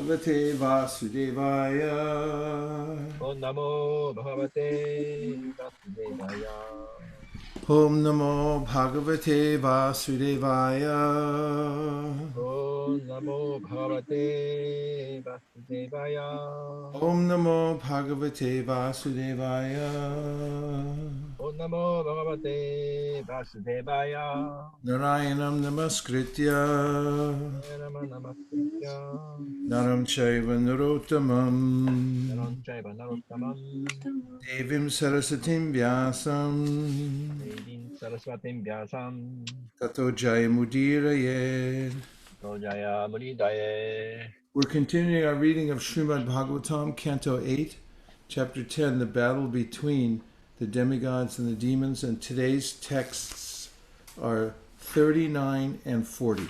Bhagavate Vasudevaya. Om Namo Bhagavate Vasudevaya. Om Namo Bhagavate Vasudevaya. Om Namo Bhagavate Vasudevaya. Om Namo Bhagavate Vasudevaya. Om Namo Bhagavate Vasudevaya. Narayanam Namaskritya Nama Namaskritya. Naram Chaiva Narottamam Naram Chaiva Narottamam. Devim Sarasatim Vyasam Devim Saraswatim Vyasam. Tato Jayamudiraye. Tojaya Muridaye. We're continuing our reading of Srimad Bhagavatam, Canto 8, Chapter 10, The Battle Between the Demigods and the Demons, and today's texts are 39 and 40.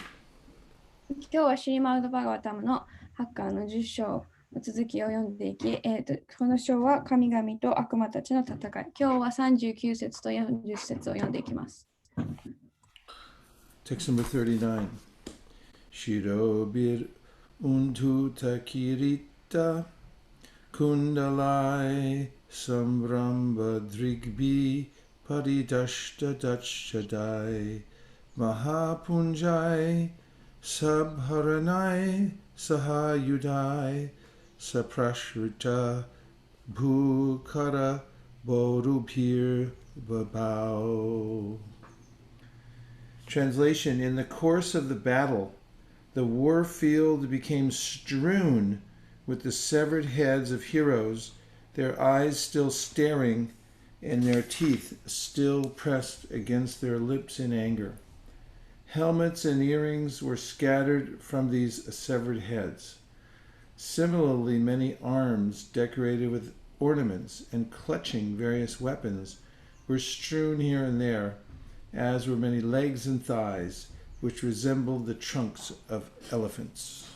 今日はシリマルド・バガワタムの8巻の10章の続きを読んでいき、この章は神々と悪魔たちの戦い。今日は39節と40節を読んでいきます。Text number 39. Shirobir untuta kirita kundalai sambramba drigbi paridashta dachadai mahapunjai Sabharanai Sahayudai Saprashruta Bhukara Borubhir Babao. Translation: In the course of the battle, the war field became strewn with the severed heads of heroes, their eyes still staring and their teeth still pressed against their lips in anger. Helmets and earrings were scattered from these severed heads. Similarly, many arms decorated with ornaments and clutching various weapons were strewn here and there, as were many legs and thighs, which resembled the trunks of elephants.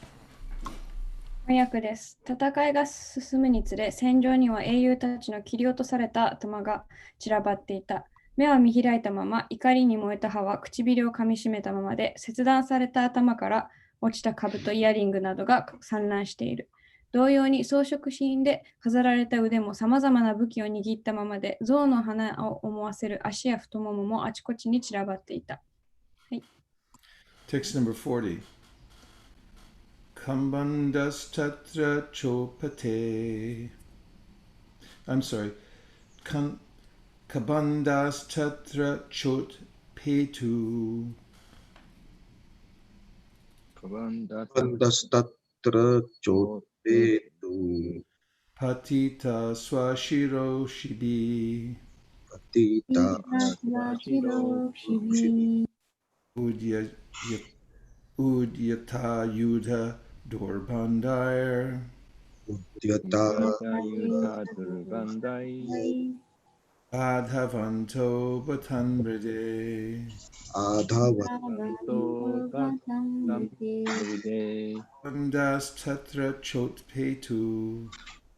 翻訳です。戦いが進むにつれ、戦場には英雄たちの切り落とされた頭が散らばっていた。目は見開いたまま、怒りに燃えた歯は唇を噛みしめたままで、切断された頭から落ちた兜とイヤリングなどが散乱している。同様に装飾品で飾られた腕もさまざまな武器を握ったままで、象の鼻を思わせる足や太もももあちこちに散らばっていた。はい。Text number 40. Kambandas tatra chopate. I'm sorry. Kabandas tatra chot petu. Kabandas tatra chot petu. Patita swashiro shibi. Patita Udyata yudha dorbandire. Udyata Adhavanto batanbride. Adhavanto Kabandas tatra chot petu.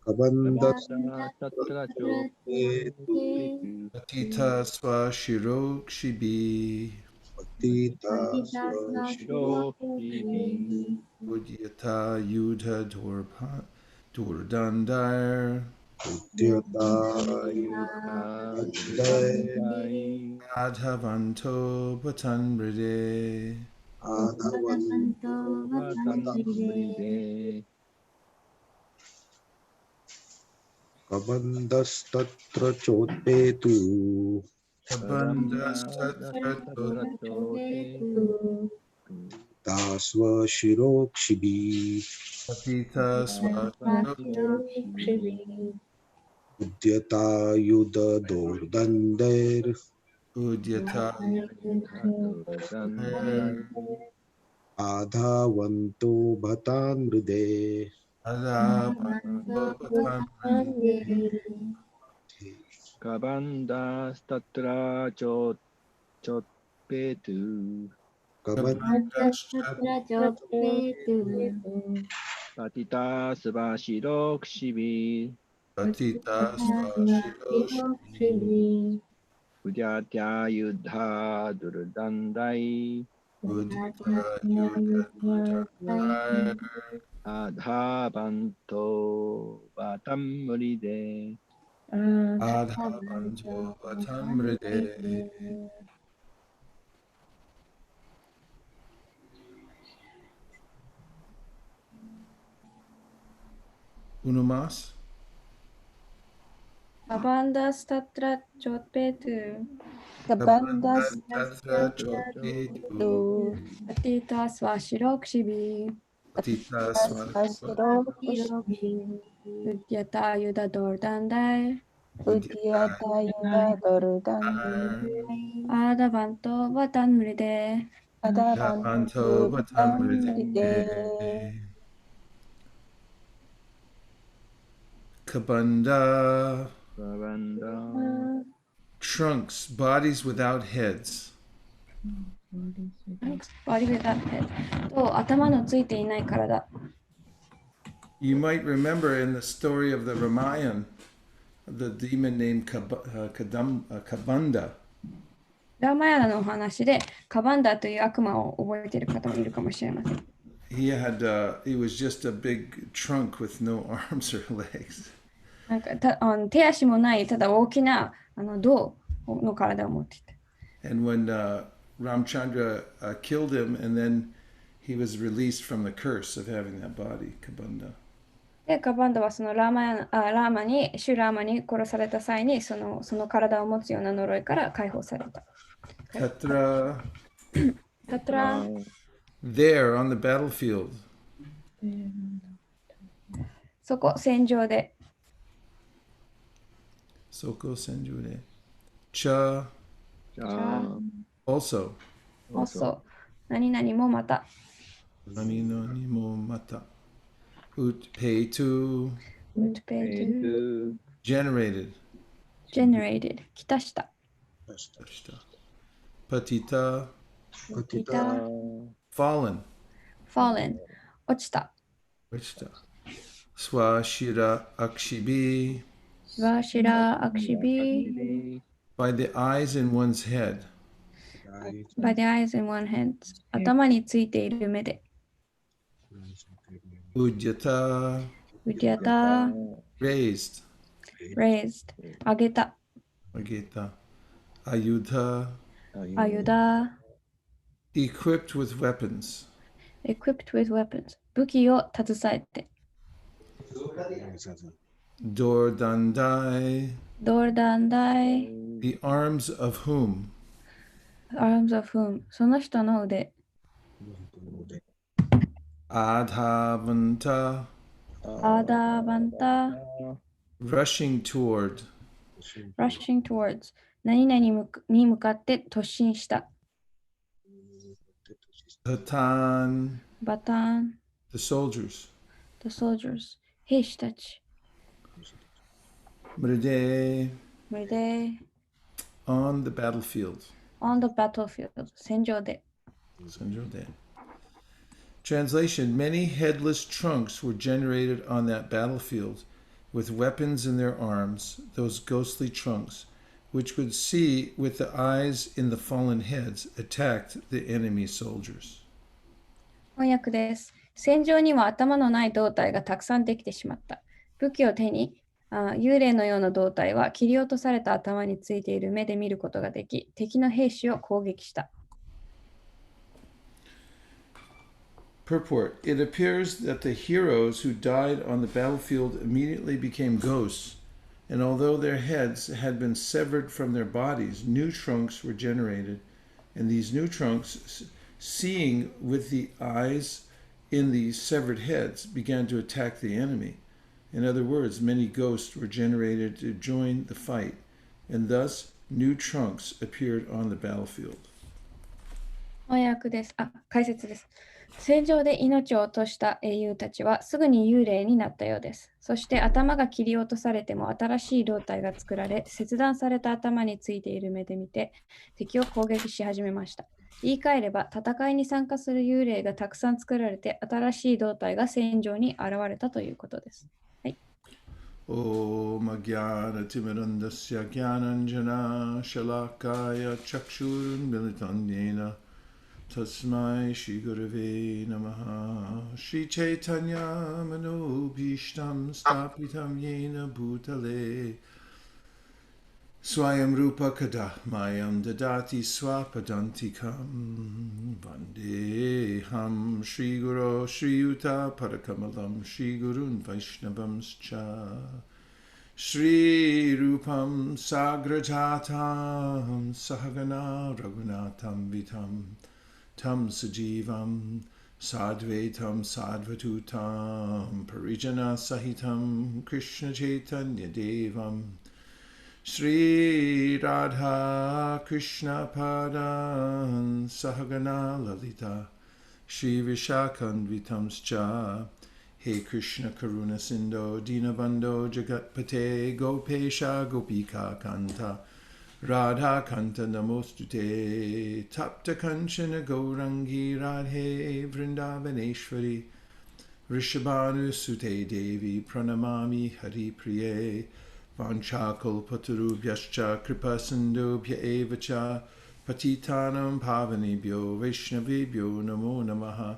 Kabandas tatra chot petu. Patita swashiro shibi. Patita Udyata yudha dordandire. Udyata Adhavanto batanbride. Adhavanto Kabandas tatra chot petu. Kabandas tatra chot Tasva shirokshibi. Patita swashiro Udyata yuda dordander. Udyata Adhavanto bhatan hriday. Adhavanto batanbride. Kabandas tatra chot petu. Kabandas Patita svashirok shivi. Patita swashiro shibi. Udyatya yudha durdandai. アダバントバタンムリデ Adhavanto Vatamride. Uno más. Kabandas tatra chotpetu. Kabandas Tatra Choketu. tu Atita swashirokshibi. Patita Asvashirokushi Udyata yuda dordandai. Udyata Yuda Dorudan Adavanto vatanmride. Adhavanto Adavantu Vatamride Vatamride. Kabanda. Bhavanda Trunks, bodies without heads. Body without head. と、頭のついていない体。You might remember in the story of the Ramayana, the demon named Kabanda. ラーマヤナのお話で、カバンダという悪魔を覚えている方もいるかもしれません。He was just a big trunk with no arms or legs. なんか手足もない、ただ大きな銅の体を持っていた。And when Ramchandra killed him, and then he was released from the curse of having that body, Kabanda. で、カバンダはそのシュラーマに殺された際にその体を持つような呪いから解放された。Tatra, タトラ there on the battlefield. そこ、戦場で。Soko Senjure. Cha, also. Also、何々もまた。Nani no ni mo mata. Utpetu, Utpetu generated. generated、きたした。Patita, Patita fallen. fallen、落ちた。Swashira akshibi, ワシラアクシビ by the eyes in one's head. by the eyes in one hand、頭についている目で。Udyata, ウディアタ raised. raised、上げた。 Agita, ayudha, アユダ equipped with weapons. equipped with weapons、武器を携えて。Dordandai, ドーダンダイ the arms of whom? arms of whom、その人の腕。Adhavanta, アダバンタ rushing toward. rushing towards、何々に向かって突進した。Hatan, バタン the soldiers. the soldiers、兵士たち。Mride, それで on the battlefield. on the battlefield、戦場で。 Sanjode. Translation: Many headless trunks were generated on that battlefield with weapons in their arms, those ghostly trunks, which could see with the eyes in the fallen heads, attacked the enemy soldiers. 翻訳です。戦場には頭のない胴体がたくさんできてしまった。武器を手に、幽霊のような胴体は切り落とされた頭についている目で見ることができ、敵の兵士を攻撃した。Purport: It appears that the heroes who died on the battlefield immediately became ghosts, and although their heads had been severed from their bodies, new trunks were generated, and these new trunks, seeing with the eyes in the severed heads, began to attack the enemy. In other words, many ghosts were generated to join the fight, and thus new trunks appeared on the battlefield. 翻訳です。解説です。戦場で命を落とした英雄たちはすぐに幽霊になったようです。そして頭が切り落とされても新しい胴体が作られ、切断された頭についている目で見て敵を攻撃し始めました。言い換えれば、戦いに参加する幽霊がたくさん作られて、新しい胴体が戦場に現れたということです。はい。Om Agyana Timirandasya Gyananjana Shalakaya Chakshur Militandena Tasmai Shri Gurave Namaha. Shri Chaitanya Manobhishtam Stapitam Yena Bhutale Swayam Rupa Kada Mayam Dadati Swapadantikam Vandeham Shri Guru Shri Yuta Parakamalam Shri Gurun Vaishnavamscha Shri Rupam Sagrajatam Sahagana Raghunatam Vitam Tam Sajivam Sadvaitam Sadvatutam Parijana Sahitam Krishna Chaitanya Devam Shri Radha Krishna Padan Sahagana Lalita Shri Vishakan Vitamscha He Krishna Karuna Sindho Dinabandho Jagatpate Gopesha Gopika Kanta Radha Kanta Namostute Tapta Kanchana Gaurangi Radhe Vrindavaneshwari Rishabhanu Sute Devi Pranamami Hari Priye Vanchakal Patarubhyascha Kripa Sindhubhya Evacha Patitanam Pavanebhyo Vaishnavebhyo Namo Namaha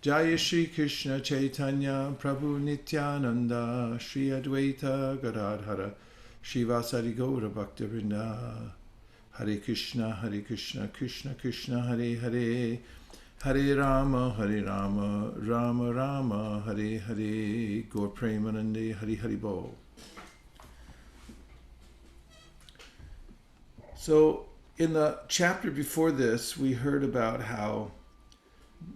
Jaya Shri Krishna Chaitanya Prabhu Nityananda Shri Advaita Gadadhara Shivasari Gaura Bhaktivinoda Hare Krishna Krishna Krishna Hare Hare Hare Rama Rama Rama Hare Hare Gaur Premanande Hari Hari Bol. So in the chapter before this, we heard about how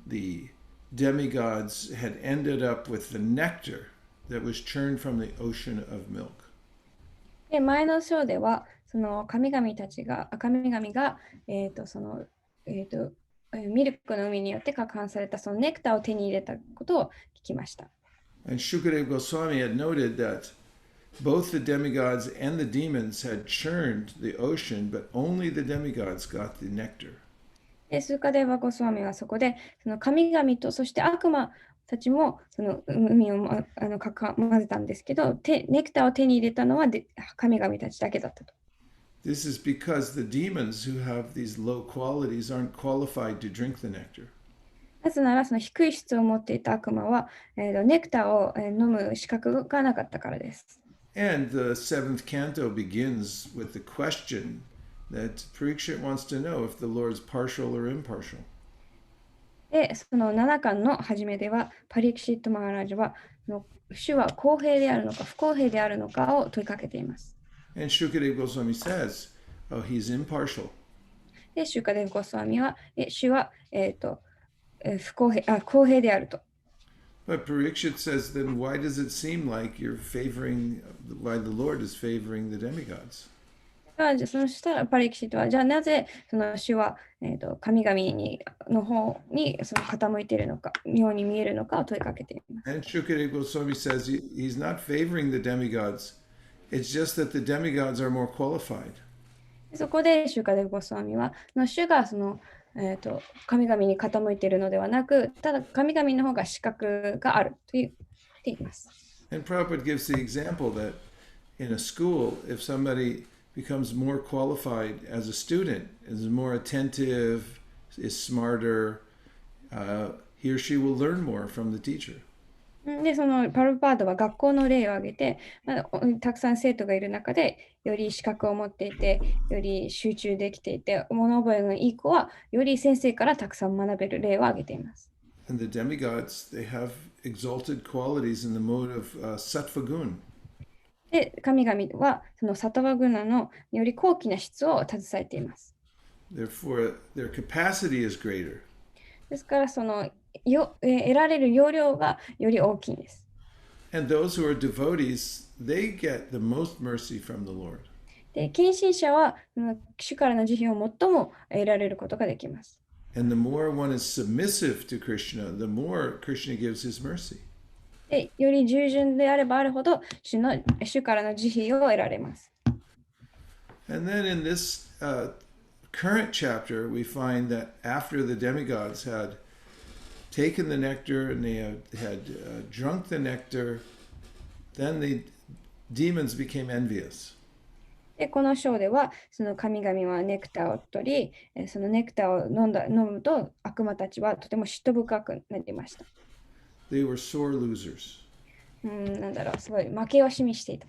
the demigods had ended up with the nectar that was churned from the ocean of milk. で、前の章では、その神々が、ミルクの海によって攪拌されたそのネクターを手に入れたことを聞きました。And Shukadeva Goswami had noted that both the demigods and the demons had churned the ocean, but only the demigods got the nectar. で、スーカデーバ・ゴスワミはそこで、その神々とそして悪魔たちもその海を混ぜたんですけど、ネクターを手に入れたのは神々たちだけだったと。This is because the demons who have these low qualities aren't qualified to drink the nectar. なぜなら、その低い質を持っていた悪魔は、ネクターを飲む資格がなかったからです。And the seventh canto begins with the question that Parikshit wants to know if the Lord's partial or impartial. で、その7巻の初めでは、パリクシット・マハラージャは、主は公平であるのか不公平であるのかを問いかけています。And Shukadeva Goswami says, oh, he's impartial. で、シュカデヴ・ゴスワミは、主は、公平であると。But Parikshit says, then why does it seem like why the Lord is favoring the demigods? そしたらパリクシットは、じゃあなぜその主は、神々の方にその傾いているのか、妙に見えるのかを問いかけています。And Shukadeva Goswami says he's not favoring the demigods. It's just that the demigods are more qualified. そこでシュカデヴ・ゴスワミは、主がその、神々に傾いているのではなく、ただ神々の方が資格があると言っています。And Prabhupada gives the example that in a school, if somebody becomes more qualified as a student, is more attentive, is smarter, he or she will learn more from the teacher. で、そのパルパードは学校の例を挙げて、たくさん生徒がいる中で、より資格を持っていて、より集中できていて、物覚えのいい子は、より先生からたくさん学べる例を挙げています。And the demigods, they have exalted qualities in the mode of sattva gun. で、神々は、そのサトバグナのより高貴な質を携えています。Therefore, their capacity is greater. ですから、その得られる容量がより大きいんです。And those who are devotees, they get the most mercy from the Lord. で、献身者は主からの慈悲を最も得られることができます。And the more one is submissive to Krishna, the more Krishna gives his mercy. で、より従順であればあるほど主からの慈悲を得られます。And then in this current chapter, we find that after the demigods had taken the nectar and they had drunk the nectar, then the demons became envious. で、この章では、その神々はネクターを取り、そのネクターを飲むと悪魔たちはとても嫉妬深くなりました。They were sore losers. なんだろう、すごい負け惜しみしていた。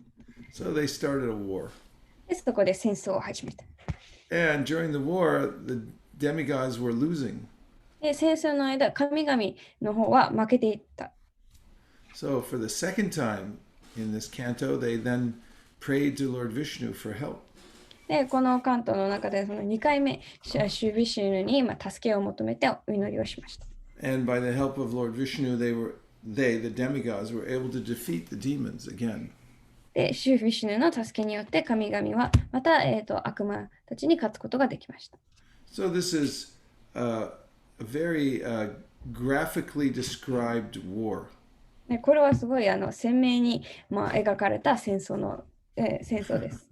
So they started a war. で、そこで戦争を始めた。And during the war, the demigods were losing. で、戦争の間、神々の方は負けていった。So for the second time in this canto, they then prayed to Lord Vishnu for help. で、この関東の中でその2回目、シュビシュヌに助けを求めてお祈りをしました。And by the help of Lord Vishnu, the demigods, were able to defeat the demons again. で、シュビシュヌの助けによって神々はまた、悪魔たちに勝つことができました。So this is a very graphically described war. で、これはすごい鮮明に、描かれた戦争です。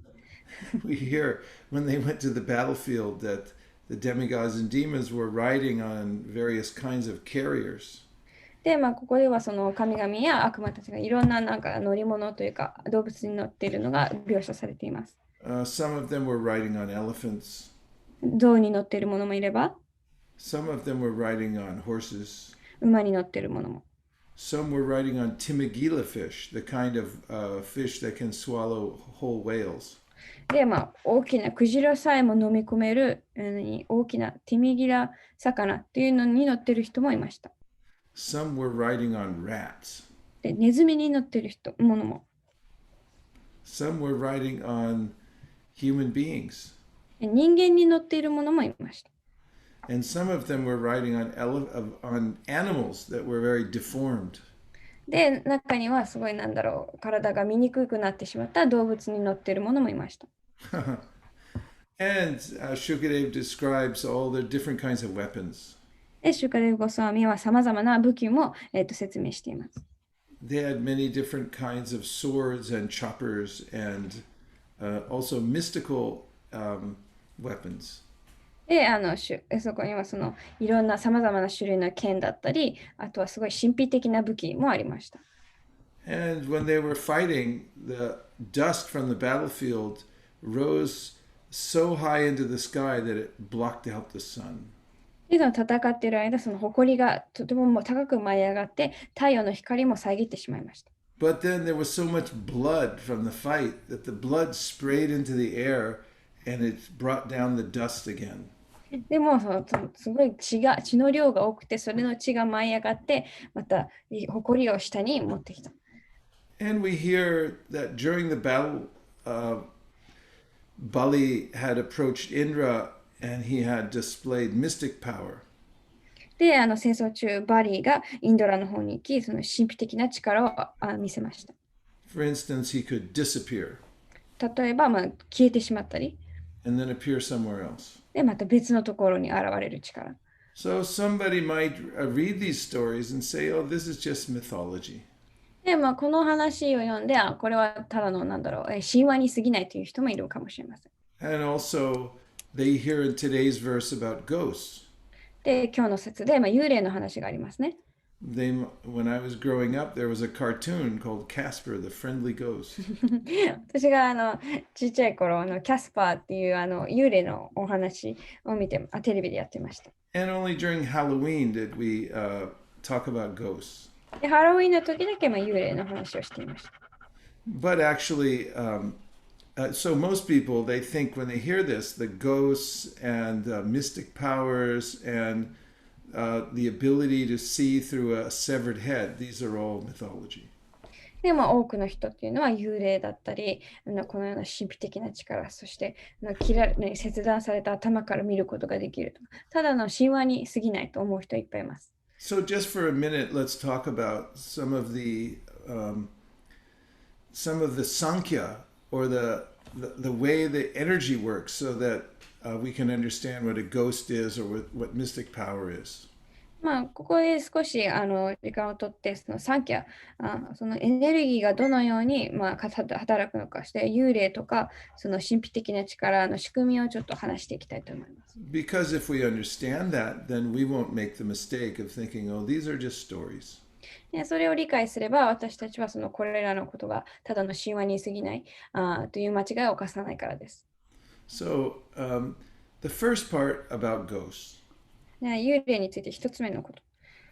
We hear when they went to the battlefield that the demigods and demons were riding on various kinds of carriers. で、ここではその神々や悪魔たちがいろんな乗り物というか動物に乗っているのが描写されています。Some of them were riding on elephants. 象に乗っているものもいれば、Some of them were riding on horses. 馬に乗っているものも。Some were riding on timagila fish, the kind of fish that can swallow whole whales. で、大きなクジラさえも飲み込める、大きなティミギラ魚っていうのに乗っている人もいました。Some were riding on rats. で、ネズミに乗っているものも。Some were riding on human beings. で、人間に乗っているものもいました。And some of them were riding on animals that were very deformed. で、中にはすごい体が醜くなってしまった動物に乗っているものもいました。And Shukadeva describes all the different kinds of weapons. で、シュカデヴゴスワミはさまざまな武器も、説明しています。They had many different kinds of swords and choppers and also mystical weapons. で、そこにはそのいろんなさまざまな種類の剣だったり、あとはすごい神秘的な武器もありました。And when they were fighting, the dust from the battlefield rose so high into the sky that it blocked out the sun. で、戦っている間、その埃がとても高く舞い上がって、太陽の光も遮ってしまいました。But then there was so much blood from the fight that the blood sprayed into the air and it brought down the dust again. でもすごい血の量が多くて、それの血が舞い上がって、また埃を下に持ってきた。And we hear that during the battle, Bali had approached Indra and he had displayed mystic power. で、戦争中、バリーがインドラの方に行き、その神秘的な力を見せました。For instance, he could disappear 例えば、消えてしまったり、and then appear somewhere else. で、また別のところに現れる力。So somebody might read these stories and say, oh, this is just mythology. で、この話を読んで、これはただの神話に過ぎないという人もいるかもしれません。And also, they hear in today's verse about ghosts. で、今日の説で、幽霊の話がありますね。When I was growing up, there was a cartoon called Casper, the Friendly Ghost. 私がちっちゃい頃、キャスパーっていう幽霊のお話を見て、テレビでやってました。And only during Halloween did we talk about ghosts. で、ハロウィンの時だけ幽霊の話をしていました。But actually, so most people, they think when they hear this, the ghosts and mystic powers and the ability to see through a severed head, these are all mythology. で、多くの人っていうのは幽霊だったり、このような神秘的な力、そして切断された頭から見ることができると。ただの神話に過ぎないと思う人いっぱいいます。So just for a minute, let's talk about some of the Sankhya or the way the energy works so that we can understand what a ghost is or what mystic power is. ここで少し時間をとって、そのサンキャ、そのエネルギーがどのように働くのかして、幽霊とかその神秘的な力の仕組みをちょっと話していきたいと思います。Because if we understand that, then we won't make the mistake of thinking, oh, these are just stories. でそれを理解すれば、私たちはこれらのことがただの神話に過ぎないという間違いを犯さないからです。So, the first part about ghosts. 幽霊について一つ目のこと。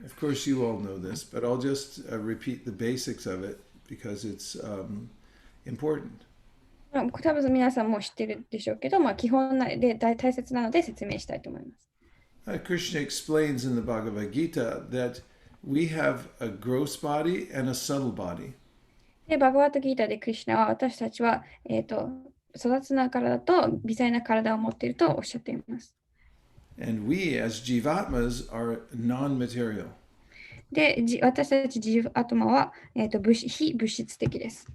Of course, you all know this, but I'll just repeat the basics of it because it's important. 多分皆さんも知ってるでしょうけど、基本で大切なので説明したいと思います。Krishna explains in the Bhagavad Gita that we have a gross body and a subtle body. で、バガバットギータでクリシュナは私たちは、粗雑な体と微細な体を持っているとおっしゃっています。And we as Jivatmas are non-material. で、私たちジーヴアトマは、非物質的です。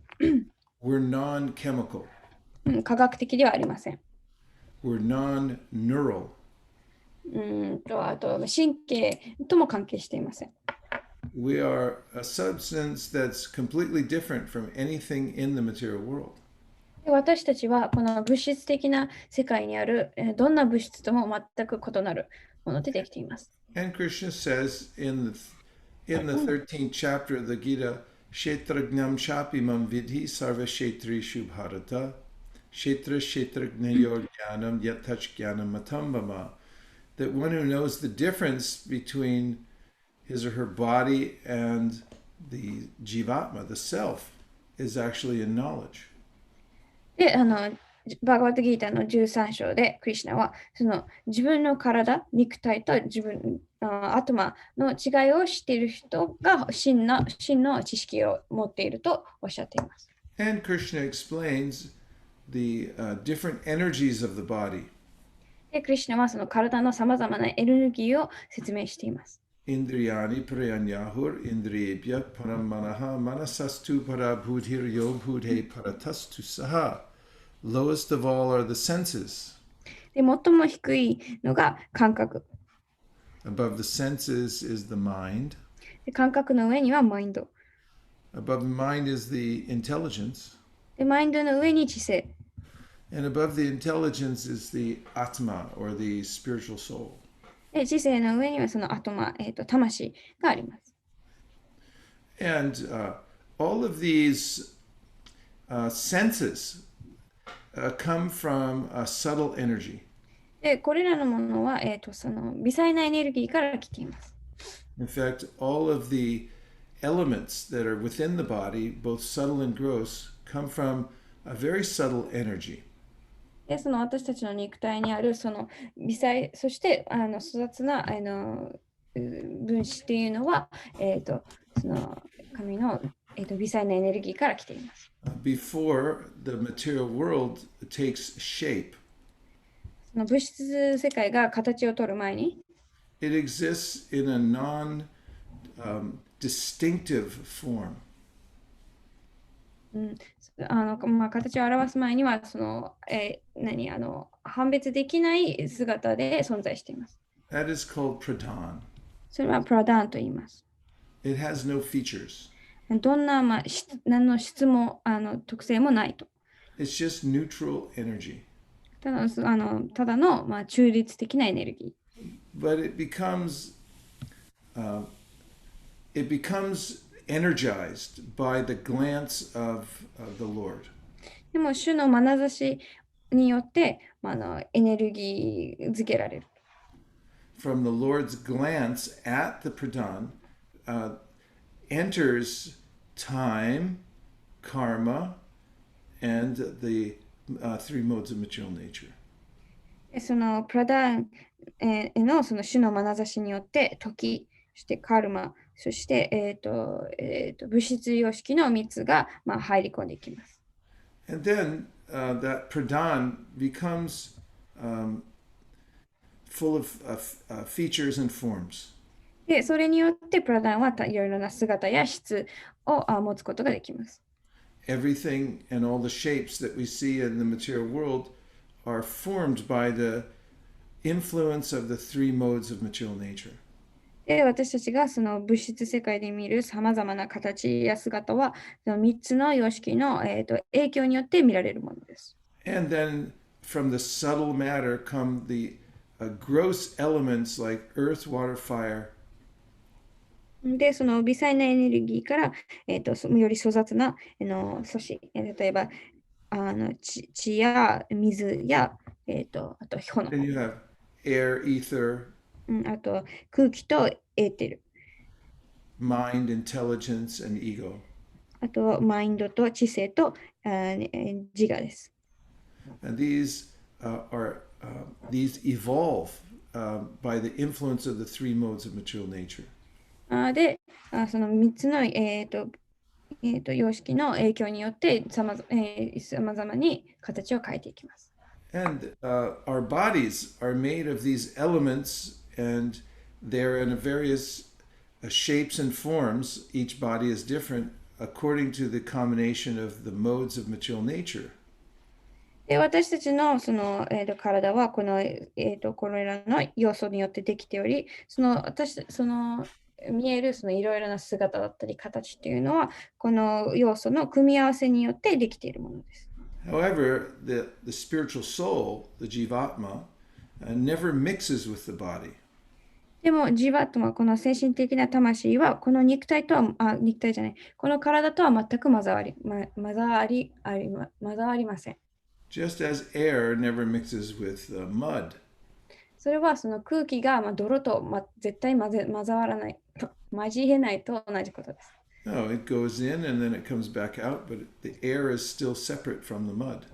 We're non-chemical. 科学的ではありません。We're non-neural. あと神経とも関係していません。We are a substance that's completely different from anything in the material world. で私たちはこの物質的な世界にあるどんな物質とも全く異なるものでできています。And Krishna says in the 13th chapter of the Gita, Kshetragnam Shapimam Vidhi Sarva Kshetrishu Bharata, Kshetra Kshetragnayor Jnanam Yatach Jnanam Matambama, that one who knows the difference between his or her body and the Jivatma, the self, is actually in knowledge. で、バーガバットギータの13章でクリシュナは自分の体、肉体と自分アトマの違いを知っている人が真の知識を持っているとおっしゃっています。And Krishna explains the different energies of the body. で、クリシュナは体のさまざまなエネルギーを説明しています。Indriyani prayanyahur indriyebhya paramanaha manasastu parabhudhir yobhudhe paratastu saha. Lowest of all are the senses. で、最も低いのが感覚。Above the senses is the mind. で、感覚の上にはマインド。Above the mind is the intelligence. で、マインドの上に知性。And above the intelligence is the atma, or the spiritual soul. で、知性の上にはアトマ、魂があります。And all of these senses come from a subtle energy. で、これらのものは、微細なエネルギーから来ています。In fact, all of the elements that are within the body, both subtle and gross, come from a very subtle energy. で、私たちの肉体にある微細、そして粗雑な分子っていうのは、神の、微細なエネルギーから来ています。Before the material world takes shape, 物質世界が形を取る前に、it exists in a non-distinctive form. 形を表す前には判別できない姿で存在しています。That is called pradhan. それはプラダーンと言います。It has no features. どんな、何の質も特性もないと。It's just neutral energy. ただの、中立的なエネルギー。But it becomes energized by the glance of the Lord. でも、主の眼差しによって、エネルギーづけられる。From the Lord's glance at the pradhan enters time, karma, and the three modes of material nature. プラダーンへの主の眼差しによって、時、そしてカルマ、そして、物質様式の3つが、入り込んでいきます。And then that pradhan becomes full of features and forms. で、それによってプラダンはいろいろな姿や質を持つことができます。Everything and all the shapes that we see in the material world are formed by the influence of the three modes of material nature. で、私たちが物質世界で見るさまざまな形や姿は、その3つの様式の、影響によって見られるものです。And then from the subtle matter come the gross elements like earth, water, fire. で、その微細なエネルギーから、より粗雑な素子、例えば血や水や、あと炎、Then you have air, ether, あと空気とエーテル、mind, intelligence, and ego. あとマインドと知性と自我です。And these evolve by the influence of the three modes of material nature. で、その3つの、様式の影響によってさまざまに形を変えていきます。And our bodies are made of these elements, and they're in various shapes and forms. Each body is different according to the combination of the modes of material nature. で、私たちの体はこれらの要素によってできており、見えるいろいろな姿だったり形っていうのは、この要素の組み合わせによってできているものです。However, the spiritual soul, the jivatma, never mixes with the body. でも、ジワットマ、この精神的な魂は、この肉体じゃない、この体とは全く混ざりません。Just as air never mixes with mud. それはその空気が泥と絶対混ざらない、交えないと同じことです。No, it goes in and then it comes back out, but the air is still separate from the mud.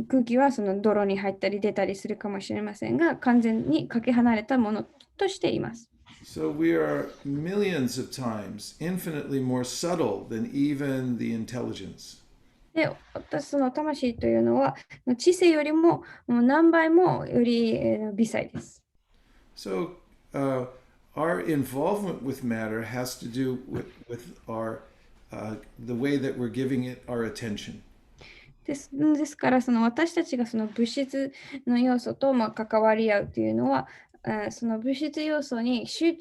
空気はその泥に入ったり出たりするかもしれませんが、完全にかけ離れたものとしています。So we are millions of times infinitely more subtle than even the intelligence. で、その魂というのは、知性よりも何倍もより微細です。So our involvement with matter has to do with the way that we're giving it our attention. ですから、私たちがその物質の要素と関わり合うというのは、その物質要素に注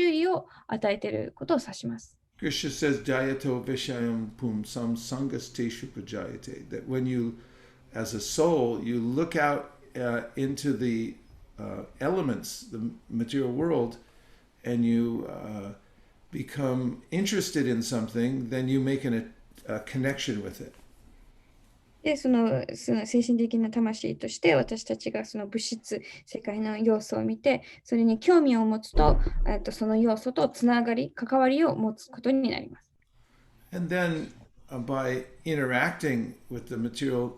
意を与えていることを指します。Krishna says, Jayato Vishayam Pumsam Sangasteshu Pajayate. That when you, as a soul, you look out into the elements, the material world, and you become interested in something, then you make a connection with it. で、その精神的な魂として私たちがその物質世界の要素を見て、それに興味を持つと、その要素とつながり、関わりを持つことになります。And then by interacting with the material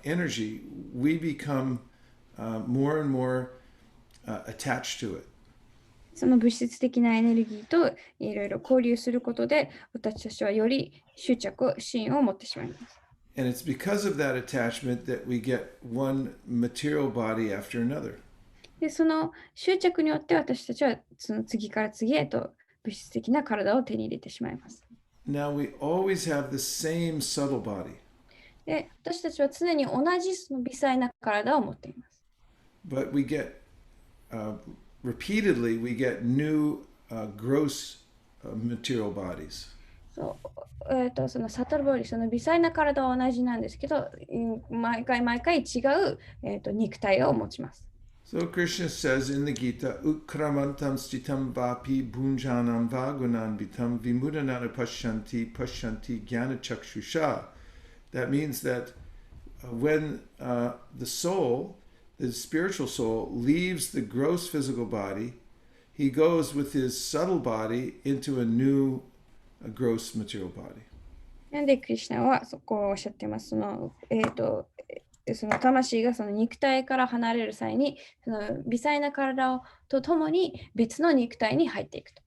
energy, we become more and more attached to it. その物質的なエネルギーといろいろ交流することで、私たちはより心を持ってしまいます。And it's because of that attachment that we get one material body after another. で、その執着によって私たちはその次から次へと物質的な体を手に入れてしまいます。Now we always have the same subtle body. で、私たちは常に同じその微細な体を持っています。But we get, repeatedly, we get new gross material bodies. そのサトルボディ、その微細な体は同じなんですけど、毎回違う、肉体を持ちます。So Krishna says in the Gita, Utkramantam stitam vapi bhunjanam vagunan vitam vimudanana pashyanti jnana chakshusha. That means that when the soul, the spiritual soul, leaves the gross physical body, he goes with his subtle body into a new gross material body. なんでクリシュナはそこをおっしゃっています。その魂がその肉体から離れる際に、その微細な体とともに別の肉体に入っていくと。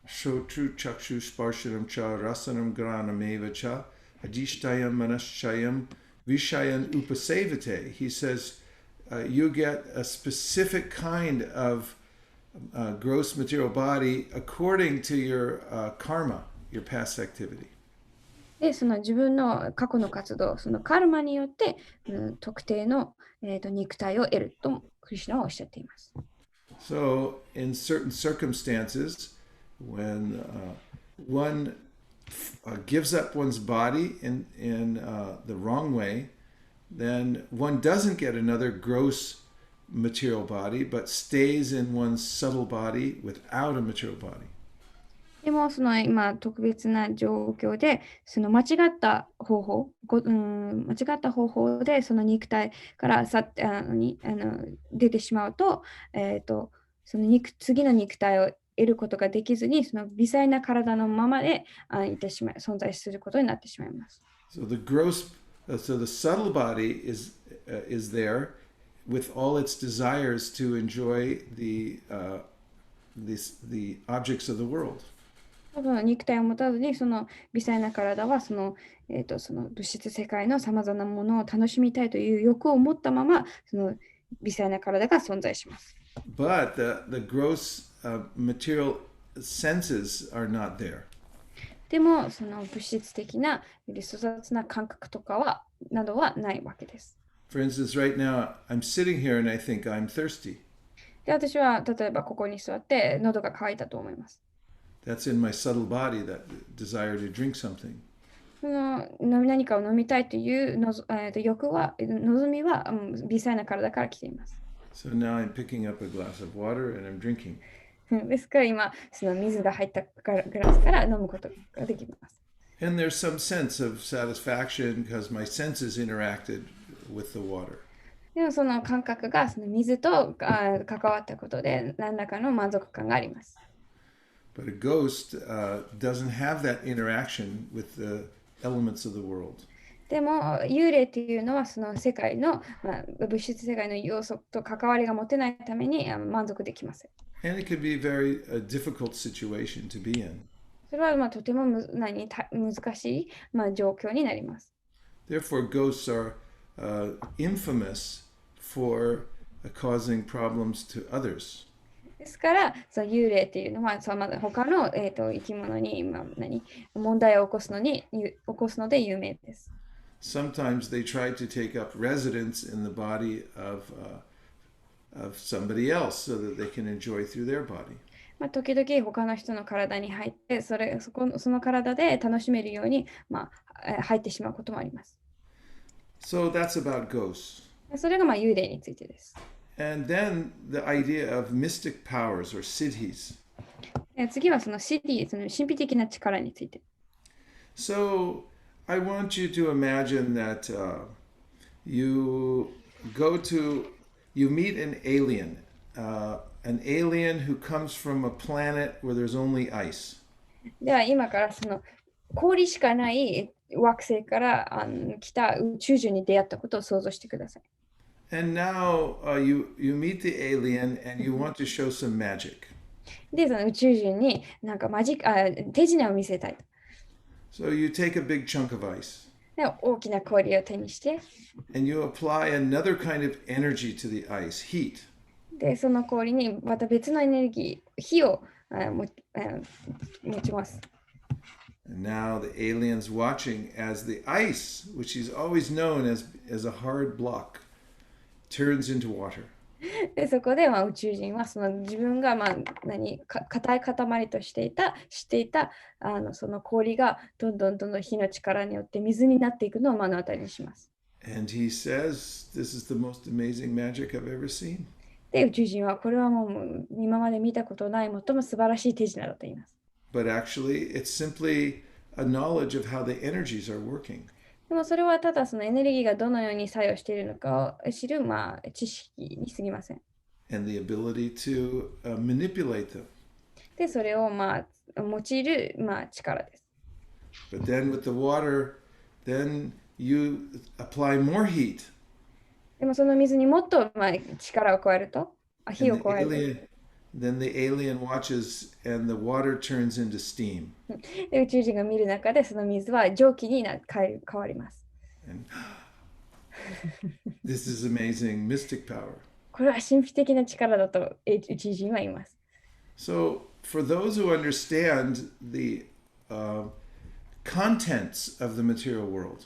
Shotru chakshu sparshanam cha rasanam granameva cha adishtayam manashayam vishayan upasevate. He says you get a specific kind of gross material body according to your karma, your past activity. で、その自分の過去の活動、そのカルマによって、特定の、肉体を得るとクリシュナはおっしゃっています。So, in certain circumstances, when one gives up one's body in the wrong way, then one doesn't get another gross material body, but stays in one's subtle body without a material body. でも、その今、特別な状況で、その間違った方法、間違った方法で、その肉体から出てしまうと、その次の肉体を得ることができずに、その微細な体のままで存在することになってしまいます。So the subtle body is there with all its desires to enjoy the objects of the world. その肉体を持たずに、その微細な体はその物質世界のさまざまなものを楽しみたいという欲を持ったまま、その微細な体が存在します。But the gross material senses are not there. でも、その物質的な、粗雑な感覚とかなどはないわけです。For instance, right now I'm sitting here and I think I'm thirsty. で、私は例えばここに座って喉が渇いたと思います。That's in my subtle body, that desire to drink something. その何かを飲みたいという望みは微細な体から来ています。So now I'm picking up a glass of water and I'm drinking. ですから今、その水が入ったグラスから飲むことができます。And there's some sense of satisfaction because my senses interacted with the water. でもその感覚がその水と関わったことで何らかの満足感があります。But a ghost doesn't have that interaction with the elements of the world. でも幽霊っていうのはその世界の、物質世界の要素と関わりが持てないために満足できません。And it can be a very difficult situation to be in. それはとても難しい、状況になります。Therefore, ghosts are infamous for causing problems to others. ですから、その幽霊っていうのは他の、生き物に、問題を起こすので有名です。Sometimes they try to take up residence in the body of somebody else so that they can enjoy through their body. 時々他の人の体に入ってその体で楽しめるように、入ってしまうこともあります。So that's about ghosts. それが幽霊についてです。And then the idea of mystic powers or siddhis. 次はそのその神秘的な力について。So I want you to imagine that you meet an alien who comes from a planet where there's only ice. では今からその氷しかない惑星から来た宇宙人に出会ったことを想像してください。And now you meet the alien and you want to show some magic. で、その宇宙人になんか手品を見せたいと。So you take a big chunk of ice. で、大きな氷を手にして、and you apply another kind of energy to the ice, heat. で、その氷にまた別のエネルギー、火を持ちます。And now the alien's watching as the ice, which he's always known as a hard block, turns into water. で、そこで宇宙人はその自分が硬い塊としていたその氷がどんどん火の力によって水になっていくのを目の当たりにします。And he says, "This is the most amazing magic I've ever seen." で、宇宙人はこれはもう今まで見たことない最も素晴らしい手品だと言います。But actually, it's simply a knowledge of how the energies are working. でもそれはただそのエネルギーがどのように作用しているのかを知る、知識に過ぎません。And the ability to manipulate them. で、それを用いる、力です。But then with the water, then you apply more heat. でもその水にもっと、力を加えると、火を And 加える。then the alien watches and the water turns into steam. で、宇宙人が見る中でその水は蒸気に変わります。And this is amazing mystic power. これは神秘的な力だと宇宙人は言います。So for those who understand the contents of the material world,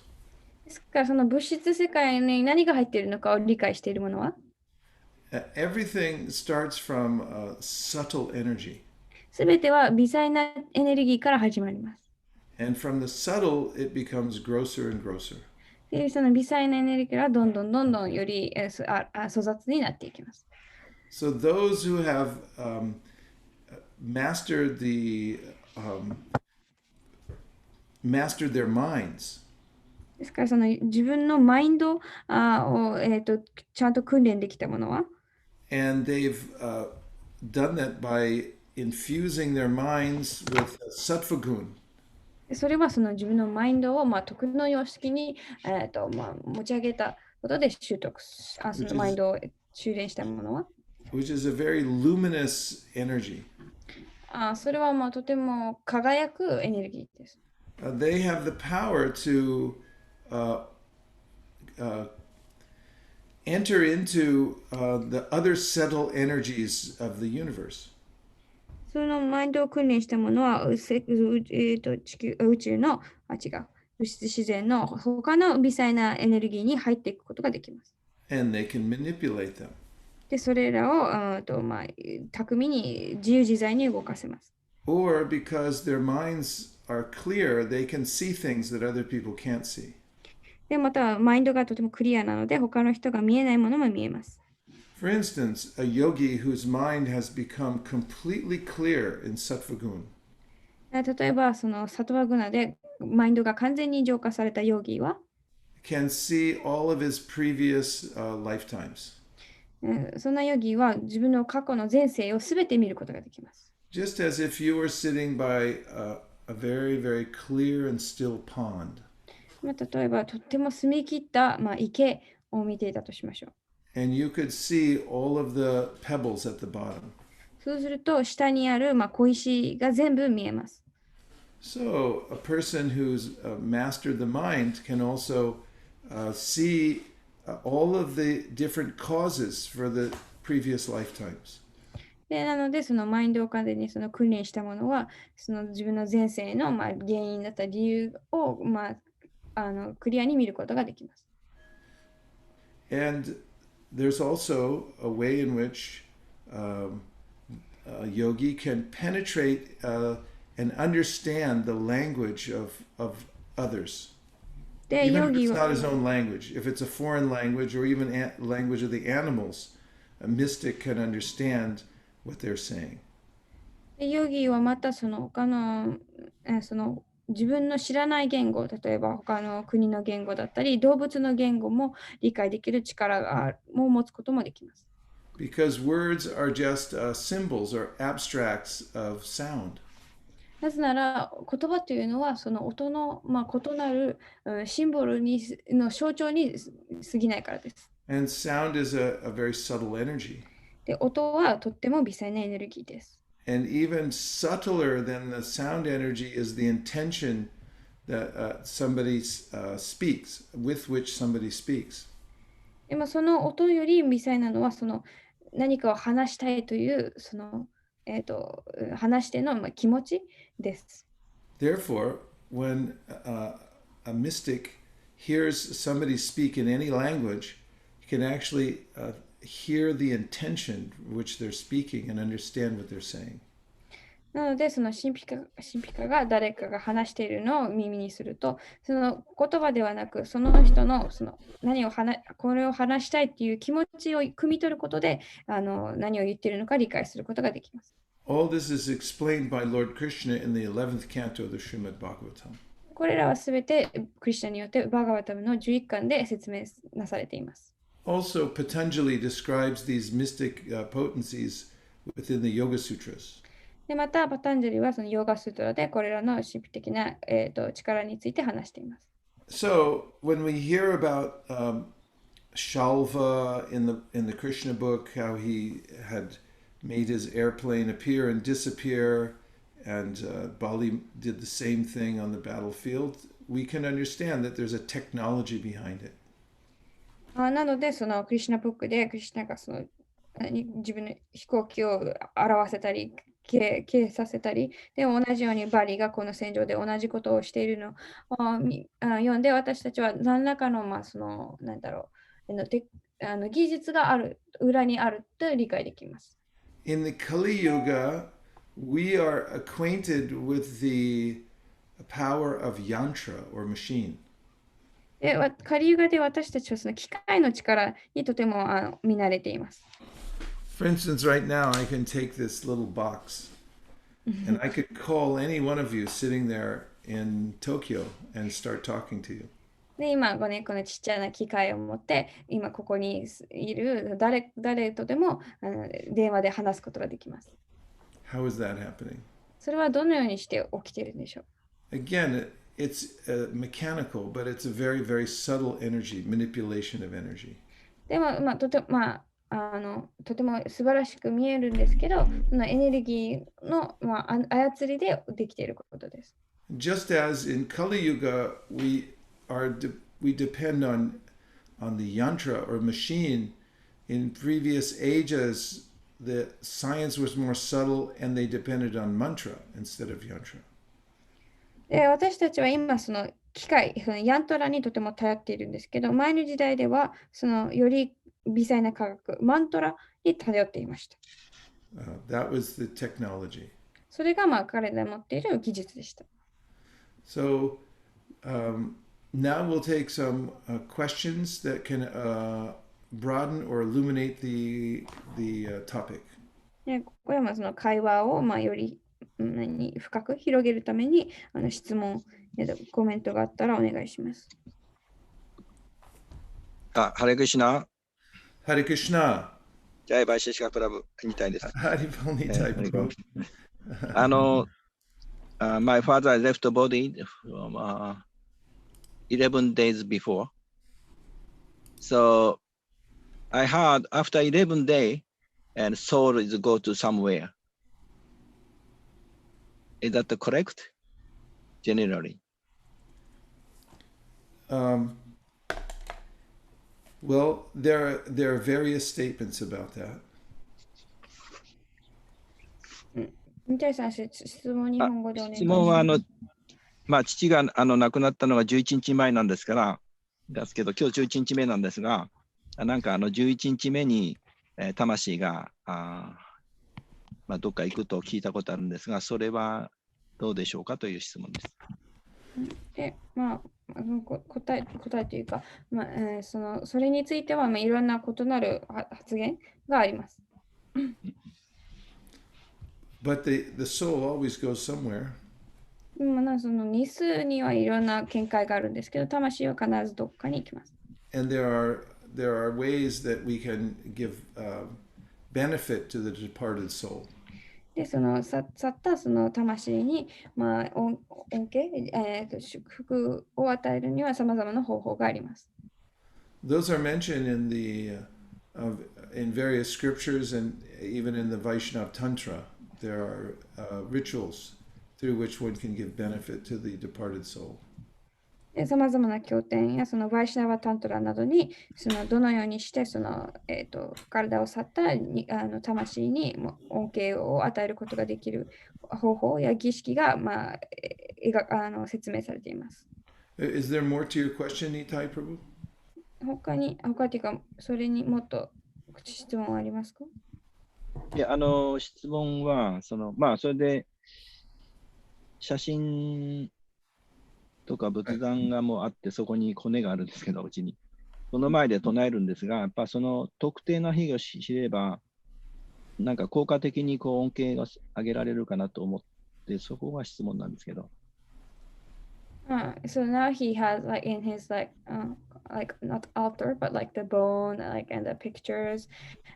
ですからその物質世界に何が入っているのかを理解しているものは、everything starts from subtle energy. すべては微細なエネルギーから始まります。And from the subtle, it becomes grosser and grosser. で、その微細なエネルギーがどんどんより粗雑になっていきます。So those who have mastered the mastered their minds. ですから、その自分のマインドを、ちゃんと訓練できたものは、And they've done that by infusing their minds with sattva gun. それはその自分のマインドを、徳の様式に、持ち上げたことで習得し、そのマインドを修練したものは、which is a very luminous energy. それはとても輝くエネルギーです。They have the power to enter into the other subtle energies of the universe. そのマインドを訓練したものは、宇宙の、違う、物質自然の他の微細なエネルギーに入っていくことができます。And they can manipulate them. で、それらを巧みに自由自在に動かせます。Or because their minds are clear, they can see things that other people can't see. で、また、マインドがとてもクリアなので、他の人が見えないものも見えます。For instance, a yogi whose mind has become completely clear in sattva gun 例えば、そのサトワグナでマインドが完全に浄化されたヨギは、can see all of his previous lifetimes. そんなヨギは自分の過去の前世をすべて見ることができます。Just as if you were sitting by a very, very clear and still pond. 例えば、とっても澄み切った、池を見ていたとしましょう。And you could see all of the pebbles at the bottom. そうすると、下にある、小石が全部見えます。So a person who's mastered the mind can also see all of the different causes for the previous lifetimes. でなので、そのマインドを完全にその訓練したものは、その自分の前世の、原因だった理由を、クリアに見ることができます。And there's also a way in which a yogi can penetrate and understand the language of others. で、ヨ Even if ギ it's は not his own language, if it's a foreign language or even language of the animals, a mystic can understand what they're saying. ヨギはまたその他の、その自分の知らない言語、例えば他の国の言語だったり、動物の言語も理解できる力を持つこともできます。Because words are just symbols or abstracts of sound. なぜなら、言葉というのはその音の、異なるシンボルの象徴に過ぎないからです。And sound is a very subtle energy. で、音はとっても微細なエネルギーです。And even subtler than the sound energy is the intention that somebody speaks, with which somebody speaks. でもその音より微細なのはその何かを話したいというその、話しての気持ちです。Therefore, when a mystic hears somebody speak in any language, he can actually hear the intention which they're speaking and understand what they're saying. なので、その神秘家が誰かが話しているのを耳にすると、その言葉ではなく、その人のそのこれを話したいっていう気持ちを汲み取ることで、何を言っているのか理解することができます。All this is explained by Lord Krishna in the 11th canto of the Srimad Bhagavatam. これらはすべてクリシュナによってバーガバタムの11巻で説明なされています。Also, Patanjali describes these mystic potencies within the Yoga Sutras. でまた、パタンジャリはそのヨーガスートラでこれらの神秘的な、力について話しています。So, when we hear about Shalva in the Krishna book, how he had made his airplane appear and disappear, and Bali did the same thing on the battlefield, we can understand that there's a technology behind it. なので、そのクリシュナブックでクリシュナがその自分の飛行機を表せたり、消させたり、で同じようにバリがこの戦場で同じことをしているのを読んで、私たちは何らかの、その、なんだろう、技術がある、裏にあると理解できます。In the Kali Yuga, we are acquainted with the power of yantra or machine. で、カリユガで私たちはその機械の力にとても見慣れています。For instance, right now I can take this little box And I could call any one of you sitting there in Tokyo and start talking to you. で、今、このちっちゃな機械を持って、今ここにいる誰とでも電話で話すことができます。How is that happening? それはどのようにして起きているんでしょう？ Again, it's mechanical, but it's a very, very subtle energy, manipulation of energy. でも、とても素晴らしく見えるんですけど、そのエネルギーの、操りでできていることです。Just as in Kali Yuga, we depend on the yantra or machine. In previous ages, the science was more subtle, and they depended on mantra instead of yantra. で、私たちは今、その機械、そのヤントラにとても頼っているんですけど、前の時代では、そのより微細な科学、マントラに頼っていました。That was the technology. それが彼らが持っている技術でした。So now we'll take some questions that can broaden or illuminate the topic. で、これはその会話をより深く広げるために質問、コメントがあったらお願いします。ハレクシナ。Hare Krishna. ジャイバイシェシカプラブみたいです。Hare Prabhu. My father left the body from 11 days before. So I heard after 11 days, and soul is go to somewhere. Is that correct? Generally. Well, there are various statements about that. みたいさん、質問日本語でお願いします。質問は父が亡くなったのが11日前なんですけど、今日11日目なんですが、なんか11日目に、魂がどっか行くと聞いたことあるんですが、それはどうでしょうかという質問です。で、答えというか、それについてはいろんな異なる発言があります。But the soul always goes somewhere. その日数にはいろんな見解があるんですけど、魂は必ずどっかに行きます。And there are ways that we can give benefit to the departed soul. で、その去ったその魂に、恩恵、祝福を与えるには様々な方法があります。Those are mentioned in various scriptures and even in the Vaishnava Tantra. There are rituals through which one can give benefit to the departed soul. さまざまな経典やそのバイシナバタントラなどにどのようにして体を去った魂に恩恵を与えることができる方法や儀式が、説明されています。Is there more to your question, Nitai Prabhu? 他というか、それにもっと質問はありますか？いや、質問は、それで写真とか仏壇がもうあって、そこに骨があるんですけど、うちに。その前で唱えるんですが、やっぱその特定の日を知れば、なんか効果的に恩恵が上げられるかなと思って、そこが質問なんですけど。So now he has in his not altar but the bone and the pictures,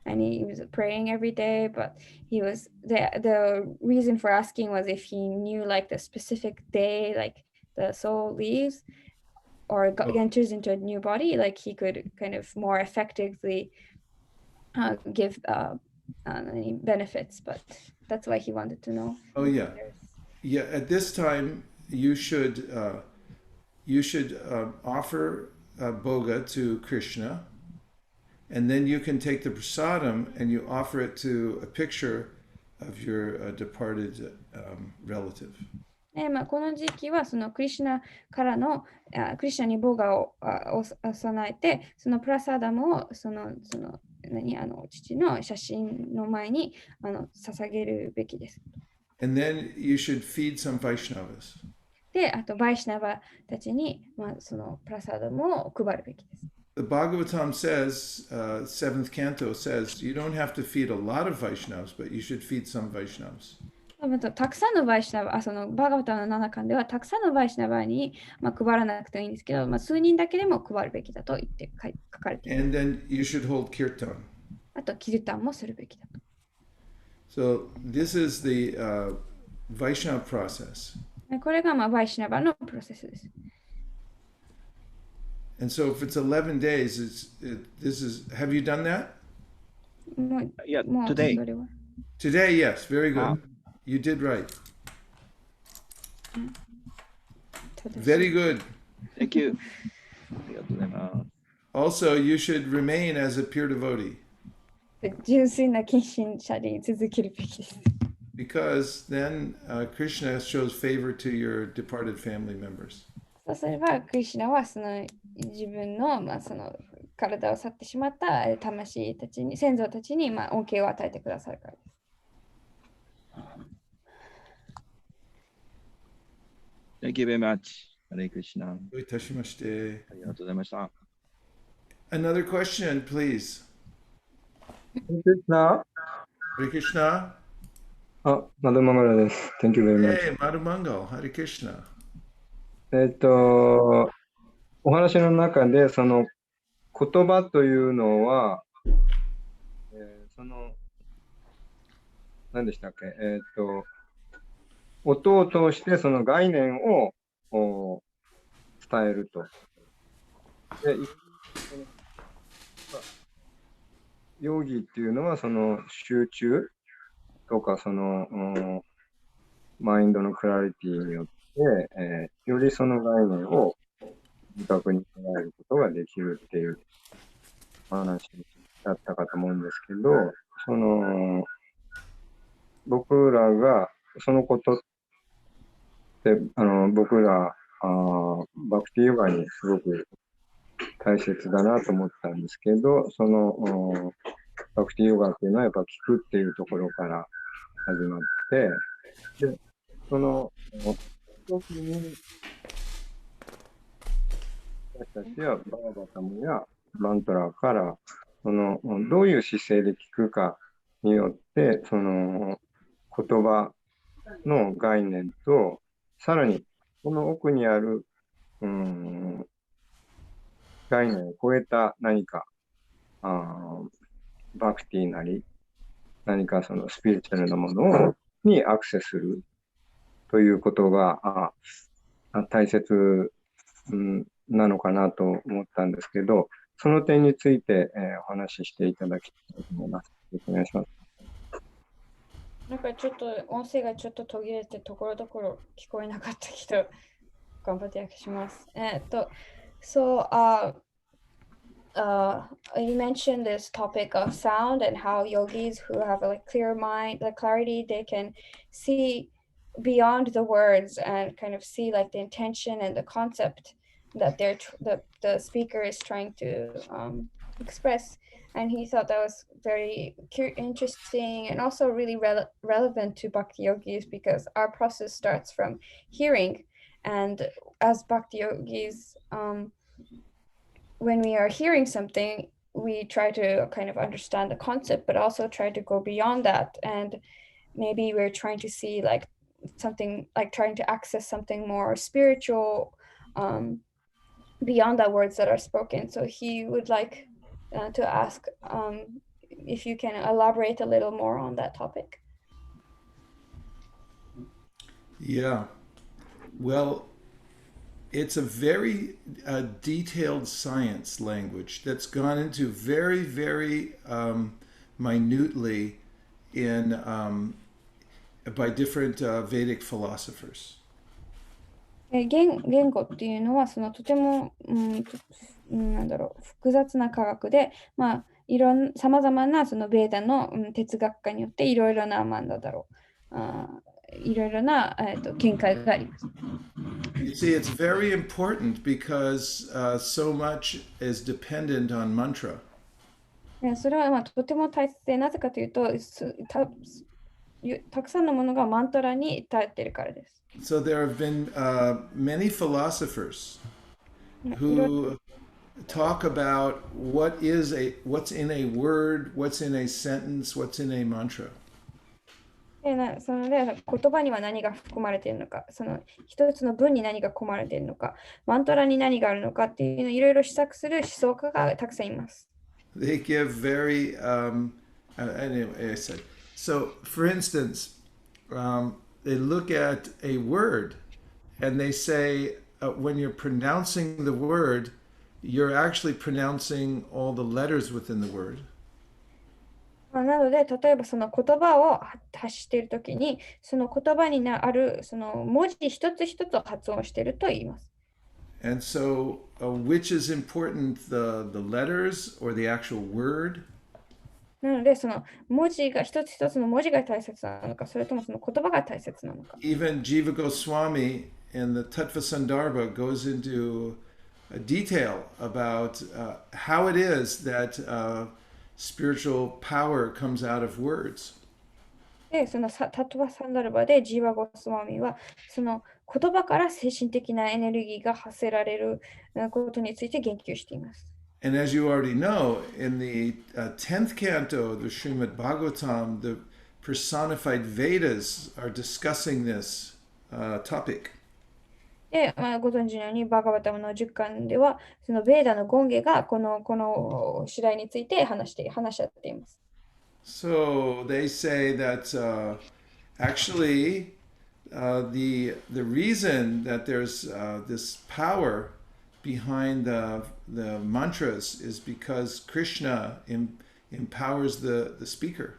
and he was praying every day, but he was the reason for asking was if he knew the specific day the soul leaves or enters into a new body, he could kind of more effectively give any benefits, but that's why he wanted to know. Oh yeah, at this time you should offer boga to Krishna, and then you can take the prasadam and you offer it to a picture of your departed relative. この時期はそのクリシュナからのクリシュナにボガを備えて、そのプラサダムを父の写真の前に捧げるべきです。And then you should feed some Vaishnavas. で、あとバイシナバたちにそのプラサダムを配るべきです。The Bhagavatam says, 7th canto says, you don't have to feed a lot of Vaishnavas, but you should feed some Vaishnavas. たくさんのバイシナバ、そのバーガバタの7巻では、たくさんのバイシナバに、配らなくていいんですけど、数人だけでも配るべきだと言って書かれています。And then you should hold kirtan. あと、キルタンもするべきだと。So this is the Vaishnava process. これがバイシナバのプロセスです。And so if it's 11 days, this is, have you done that? もう、いや、もう today. それは Today, yes, very good. Ah. You did right. 正しい Very good. Thank you. ありがとうございます。Also, you should remain as a pure devotee 純粋な献身者に続けるべきです。because then Krishna shows favor to your departed family members. そうすれば、クリシュナはその自分の、その体を去ってしまった魂たちに、先祖たちに恩恵を与えてくださるからです。Thank you very much. ハレイクリシナ。あどういたしまして。りがとうございました。 Another question, please. な Hare Krishna. あ、マドマガラです。Thank you very much. Hey, Madhumangal. Hare Krishna. お話の中で、その言葉というのは、何でしたっけ、音を通してその概念を伝えると。で、ヨギっていうのはその集中とかそのマインドのクラリティによって、よりその概念を明確に捉えることができるっていう話だったかと思うんですけど、その僕らがそのことって僕らバクティヨガにすごく大切だなと思ったんですけど、そのバクティヨガっていうのはやっぱ聞くっていうところから始まって、でその時に私たちはバーバタムやマントラからそのどういう姿勢で聞くかによってその言葉の概念とさらにこの奥にある概念を超えた何かバクティなり何かそのスピリチュアルなものにアクセスするということが大切、なのかなと思ったんですけど、その点について、お話ししていただきたいと思います。よろしくお願いします。なんかちょっと音声がちょっと途切れてところどころ聞こえなかったけど、頑張って訳します。So, you mentioned this topic of sound and how yogis who have a clear mind, the clarity, they can see beyond the words and kind of see like the intention and the concept that the speaker is trying to express. And he thought that was very interesting and also really relevant to Bhakti yogis because our process starts from hearing. And as Bhakti yogis, when we are hearing something, we try to kind of understand the concept, but also try to go beyond that. And maybe we're trying to see like something, like trying to access something more spiritual beyond the words that are spoken. So he would like to ask if you can elaborate a little more on that topic. Yeah. Well, it's a very detailed science language that's gone into very, very minutely in by different Vedic philosophers. 言語っていうのはそのとても、なんだろう、複雑な科学で、さまざまなそのベーダの、哲学家によっていろいろな、いろいろな、見解があります。You see, it's very important because so much is dependent on mantra. それはとても大切で、なぜかというと、たくさんのものがマントラに頼っているからです。So there have been many philosophers who talk about what's in a word, what's in a sentence, what's in a mantra. そので言葉には何が含まれているのか、その一つの文に何が込まれているのか、マントラに何があるのかっていうのをいろいろ試作する思想家がたくさんいます。They give very, anyway, I said, so for instance, they look at a word and they say, when you're pronouncing the word, you're actually pronouncing all the letters within the word. なので、例えばその言葉を発しているときに、その言葉にあるその文字一つ一つを発音していると言います。And so, which is important, the letters or the actual word? なので、その文字が一つ一つの文字が大切なのか、それともその言葉が大切なのか。Even Jiva Goswami in the Tattva Sandarbha goes into detail about how it is that spiritual power comes out of words. で、そのタトゥアサンダルバでジーワゴスワミは、その言葉から精神的なエネルギーが発せられることについて言及しています。And as you already know, in the 10th canto of the Srimad Bhagavatam, the personified Vedas are discussing this topic. で、ご存知のように、バーガバタムの10巻では、そのベーダのゴンゲがこの次第について話し合っています。So they say that actually the reason that there's this power behind the mantras is because Krishna empowers the speaker.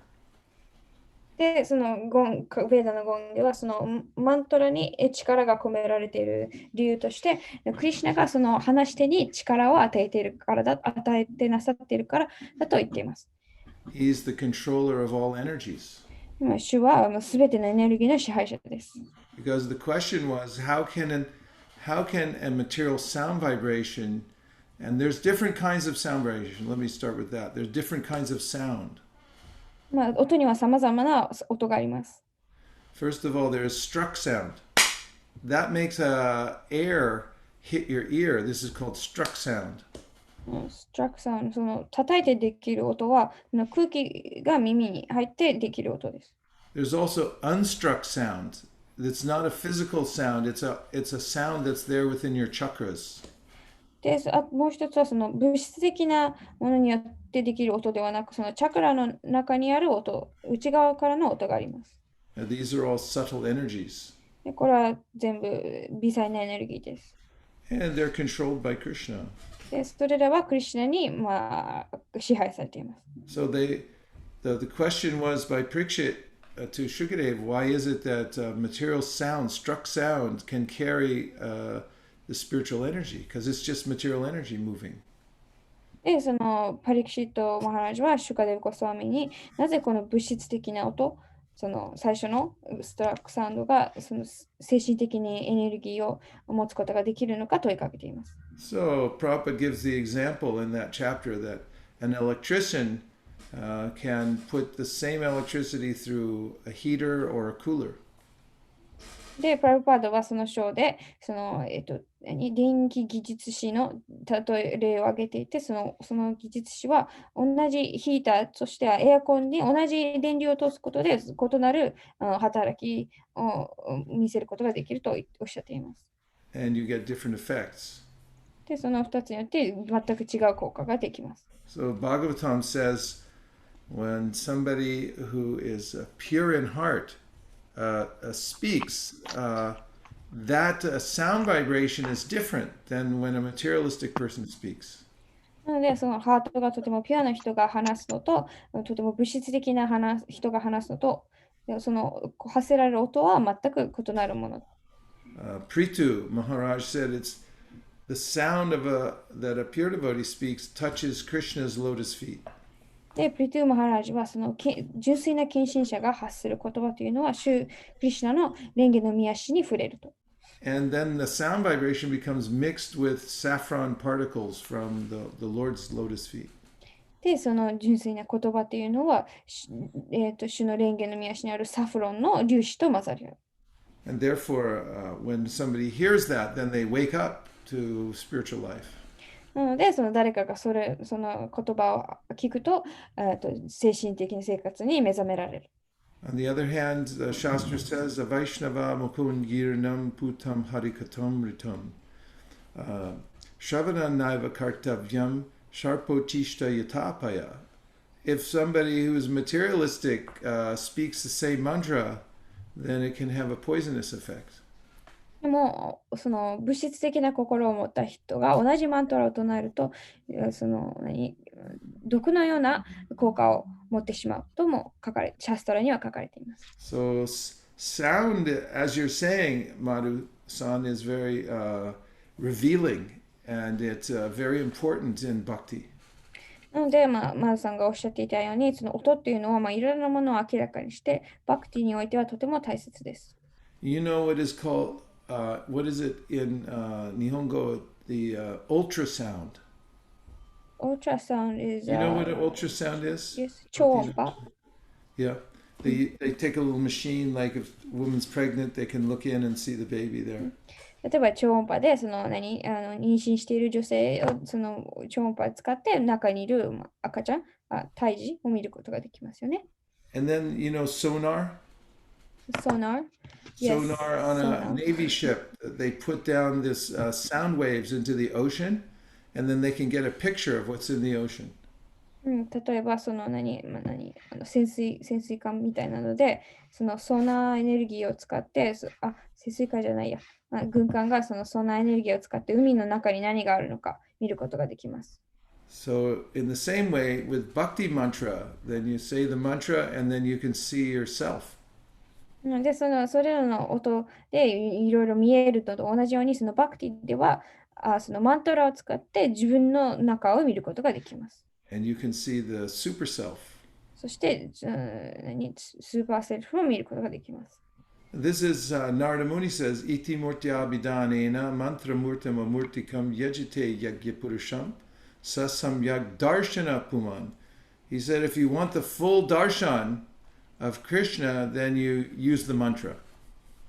で、そのベーダのゴンゲは、そのマントラに力が込められている理由として、クリシュナがその話し手に力を与えてなさっているからだと言っています。He's the controller of all energies. 主はすべてのエネルギーの支配者です。Because the question was, how can a material sound vibration, and there's different kinds of sound vibration. Let me start with that. There's different kinds of sound. 音には様々な音があります。First of all, there's struck sound. That makes air hit your ear. This is called struck sound. ストラックサウンド、その叩いてできる音は空気が耳に入ってできる音です。There's also unstruck sound. It's not a physical sound. It's a sound that's there within your chakras. で、もう一つはその物質的なものによってできる音ではなく、そのチャクラの中にある音、内側からの音があります。These are all subtle energies. で、これは全部微細なエネルギーです。And they're controlled by Krishna. で、それらはクリシュナに、支配されています。So the question was by Parikshit to Shukadeva, why is it that material sound, struck sound, can carry the spiritual energy? Because it's just material energy moving. で、そのパリキシット・マハラジはシュカデブ・ゴスワミになぜこの物質的な音、その最初のストラックサウンドがその精神的にエネルギーを持つことができるのか問いかけています。So Prabhupada gives the example in that chapter that an electrician can put the same electricity through a heater or a cooler. で、プラブパードはその章で、その、電気技術士の例え例を挙げていて、その技術士は同じヒーター、そしてエアコンに同じ電流を通すことで異なる働きを見せることができるとおっしゃっています。And you get different effects. で、その2つによって全く違う効果ができます。So Bhagavatam says, when somebody who is pure in heart speaks, that sound vibration is different than when a materialistic person speaks. なので、そのハートがとてもピュアな人が話すのと、とても物質的な人が話すのと、その発せられる音は全く異なるもの。Prithu Maharaj said it's the sound of that a pure devotee speaks touches Krishna's lotus feet. で、プリトゥーマハラージはその純粋な献身者が発する言葉というのは、クリシュナの蓮華の御足に触れると。And then the sound vibration becomes mixed with saffron particles from the Lord's lotus feet. で、その純粋な言葉というのは、主の蓮華の御足にあるサフロンの粒子と混ざり合う。And therefore, when somebody hears that, then they wake up to spiritual life. なので、その誰かがその言葉を聞くと、精神的な生活に目覚められる。On the other hand, the Shastra says, Vaishnava mukund girnam putam harikatam ritam. Shravana naiva kartavyam sharpotishta yatapaya. If somebody who is materialistic speaks the same mantra, then it can have a poisonous effect. でも、その物質的な心を持った人が同じマントラを唱えると、毒のような効果を持ってしまうともシャストラには書かれています。So sound, as you're saying, Madhu-san, is very revealing, and it's very important in bhakti. なので、マルさんがおっしゃっていたように、その音っていうのは、いろいろなものを明らかにして、バクティにおいてはとても大切です。You know what is called, what is it in Nihongo, the ultrasound? Ultrasound is... You know what an ultrasound is? Yes, 超音波。Yeah. They take a little machine, like if a woman's pregnant, they can look in and see the baby there. 例えば超音波で妊娠している女性をその超音波を使って中にいる赤ちゃん、胎児を見ることができますよね。And then, you know, sonar? Sonar? Yes. Sonar on a Navy ship. They put down this sound waves into the ocean, and then they can get a picture of what's in the ocean. 例えばその潜水艦みたいなので、そのソナーエネルギーを使って、潜水艦じゃないや、軍艦がそのソナーエネルギーを使って海の中に何があるのか見ることができます。So in the same way with Bhakti mantra, then you say the mantra and then you can see yourself. で、それらの音でいろいろ見えると同じように、そのバクティではそのマントラを使って自分の中を見ることができます。And you can see the super self. そして、スーパーセルフを見ることができます。This is Narada Muni says, Iti murtya abhidanena mantra murtam amurtikam yajite yagyapurusham sasamyag darshana puman. He said, if you want the full darshan of Krishna, then you use the mantra.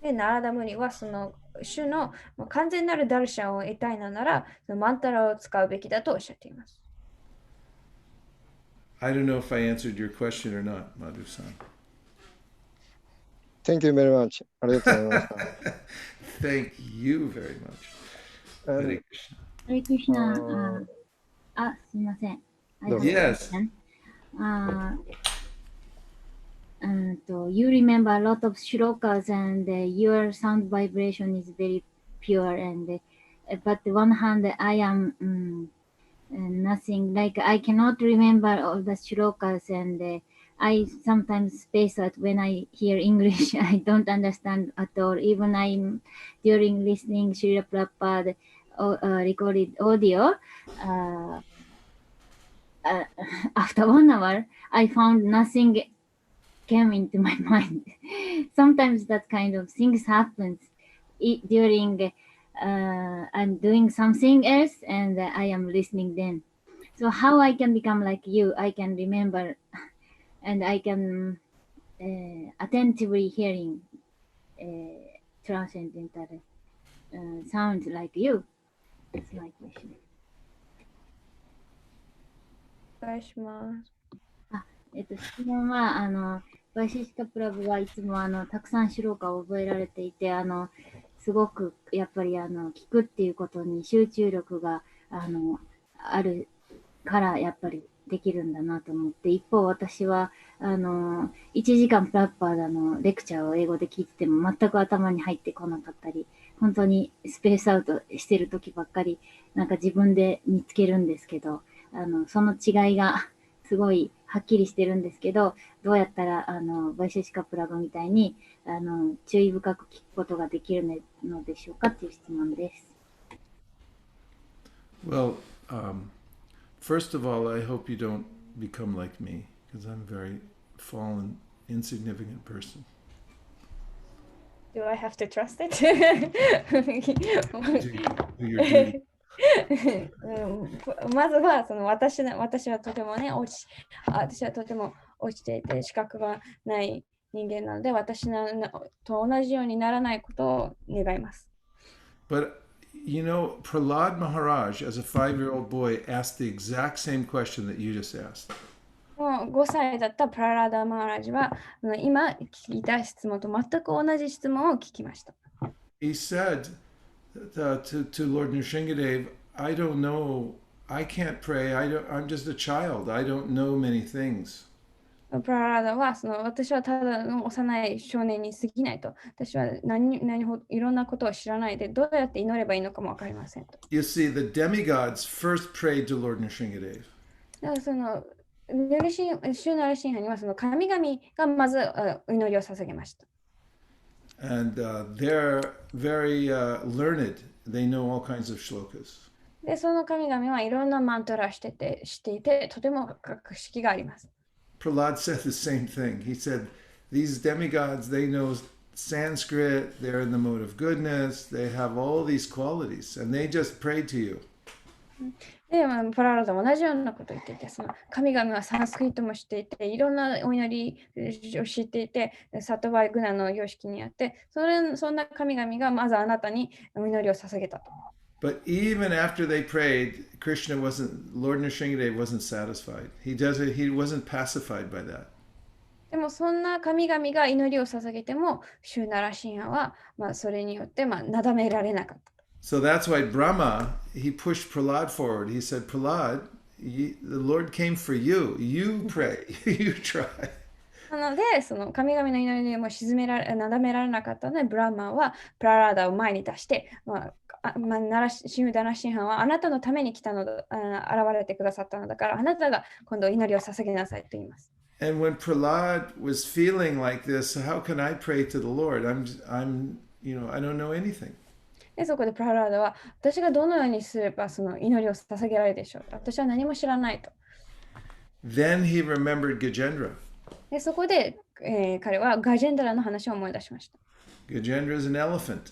で、ナラダムニはその種の完全なるダルシャンを得たいのなら、そのマントラを使うべきだとおっしゃっています。I don't know if I answered your question or not, Madhu-san. Thank you very much. ありがとうございました。Thank you very much. Hare Krishna. Hare Krishna. すみません。Yes. You remember a lot of shlokas and your sound vibration is very pure and but one hand I am nothing like I cannot remember all the shlokas and I sometimes space out when I hear English. I don't understand at all. Even I'm during listening Srila Prabhupada recorded audio. After 1 hour, I found nothing came into my mind. Sometimes that kind of things happens during I'm doing something else and I am listening then. So how I can become like you? I can remember and I can attentively hearing transcendental sounds like you. That's my question. お願いします。質問はバイシシカプラブはいつもたくさんシローカを覚えられていてすごくやっぱり聞くっていうことに集中力があるからやっぱりできるんだなと思って一方私は1時間プラッパーのレクチャーを英語で聞いてても全く頭に入ってこなかったり本当にスペースアウトしてる時ばっかりなんか自分で見つけるんですけどその違いがすごいはっきりしてるんですけど、どうやったらバイシェシカプラブみたいに注意深く聞くことができるのでしょうかっていう質問です。Well, first of all, I hope you don't become like me, because I'm a very fallen, insignificant person. Do I have to trust it? Do your duty. まずは私はとてもね私はとても落ちていて資格がない人間なので私と同じようにならないことを願います。But you know, Prahlad Maharaj, as a 5-year-old boy, asked the exact same question that you just asked. もう5歳だったプララダ・マーラジは今聞いた質問と全く同じ質問を聞きました。He said to Lord Nrsingadev, I don't know, I can't pray, I'm just a child, I don't know many things. プララダは私はただの幼い少年に過ぎないと。私はいろんなことを知らないで、どうやって祈ればいいのかも分かりませんと。You see, the demigods first prayed to Lord Nrsingadev. だからシュナラシンハには神々がまず祈りを捧げました。And they're very learned. They know all kinds of shlokas. で、その神々はいろんなマントラをしていて、とても格式があります。Prahlad said the same thing. He said, these demigods, they know Sanskrit, they're in the mode of goodness, they have all these qualities, and they just pray to you. で、プララダも同じようなことを言っていて、神々はサンスクリットもしていて、いろんなお祈りを知っていて、サトバイグナの様式にあって、そんな神々がまずあなたにお祈りを捧げたと。But even after they prayed, Lord Nrsingadev wasn't satisfied. He wasn't pacified by that. でもそんな神々が祈りを捧げても、シュナラシンハは、それによってなだめられなかった。So that's why Brahma, he pushed Prahlad forward. He said, Prahlad, the Lord came for you. You pray. You try. なので、神々の祈りでもなだめられなかったので、ブランマンはプララダを前に出して、シュナラシンハはあなたのために来たのだ、現れてくださったのだから、あなたが今度祈りを捧げなさいと言います。And when Prahlad was feeling like this, how can I pray to the Lord? I don't know anything. で、そこでプララダは、私がどのようにすればその祈りを捧げられるでしょう。私は何も知らないと。Then he remembered Gajendra. で、そこで、彼はガジェンダラの話を思い出しました。Gajendra is an elephant,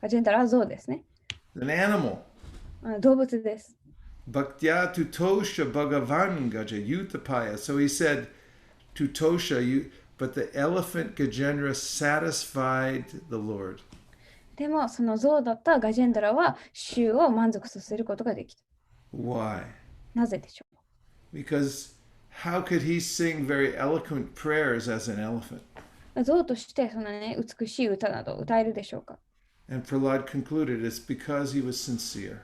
ガジェンダラは象ですね。an animal. 動物です。Bhaktya tutosha bhagavan gaja yutapaya. So he said, tutosha, but the elephant Gajendra satisfied the Lord. でも、その象だったガジェンダラは、衆を満足させることができた。Why? なぜでしょう Because how could he sing very eloquent prayers as an elephant? 象として美しい歌など歌えるでしょうか。 And Prahlad concluded it's because he was sincere.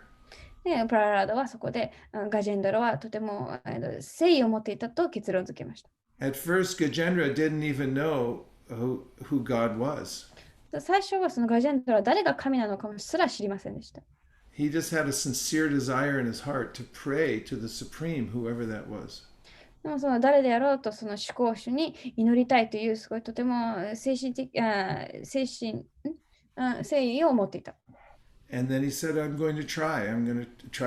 で、プララダはそこでガジェンダラはとても誠意を持っていたと結論付けました。At first, Gajendra didn't even know who God was. 最初はそのガジェンダラは誰が神なのかもすら知りませんでした。He just had a sincere desire in his heart to pray to the Supreme, whoever that was. でも誰であろうと思考主に祈りたいというすごいとても誠意を持っていた。And then he said, I'm going to try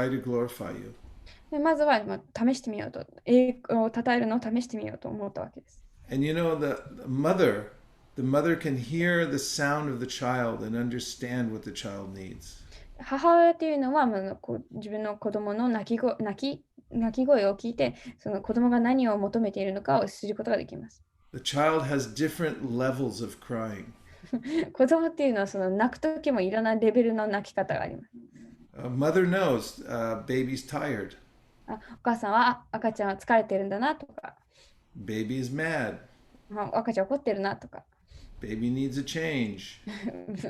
to glorify you. でまずは試してみようと、栄光を称えるのを試してみようと思ったわけです。And the mother can hear the sound of the child and understand what the child needs. 母親というのは自分の子供の泣き声を聞いて、その子供が何を求めているのかを知ることができます。The child has different levels of crying. 子供っていうのは泣くときもいろんなレベルの泣き方があります。A mother knows baby's tired. お母さんは赤ちゃんは疲れてるんだなとか、Baby is mad. 赤ちゃん怒ってるなとか、Baby needs a change.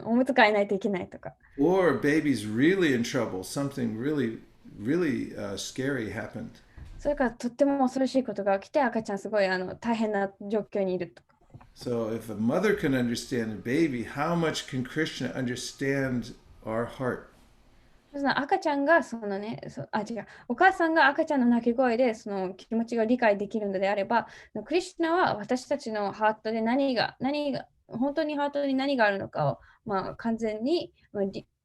おむつ替えないといけないとか。Or baby's really in trouble. Something really scary happened. それからとっても恐ろしいことが起きて赤ちゃんすごい大変な状況にいるとか。So if a mother can understand a baby, how much can Krishna understand our heart? 赤ちゃんがお母さんが赤ちゃんの泣き声でその気持ちが理解できるのであれば、クリシュナは私たちのハートで本当にハートに何があるのかを、完全に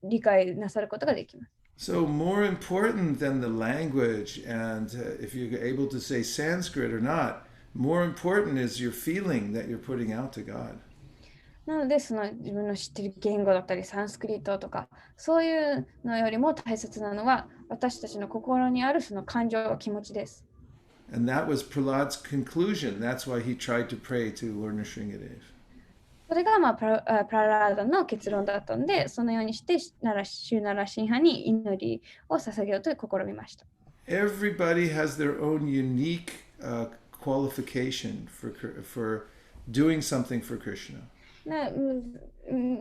理解なさることができます。So more important than the language and if you're able to say Sanskrit or not, more important is your feeling that you're putting out to God. なので自分の知っている言語だったりサンスクリットとかそういうのよりも大切なのは私たちの心にあるその感情、気持ちです。And that was Prahlad's conclusion. That's why he tried to pray to Lord Nrsingadev. それがプララーダの結論だったので、そのようにしてシュナラシンハに祈りを捧げようと試みました。Everybody has their own unique qualification for doing something for Krishna.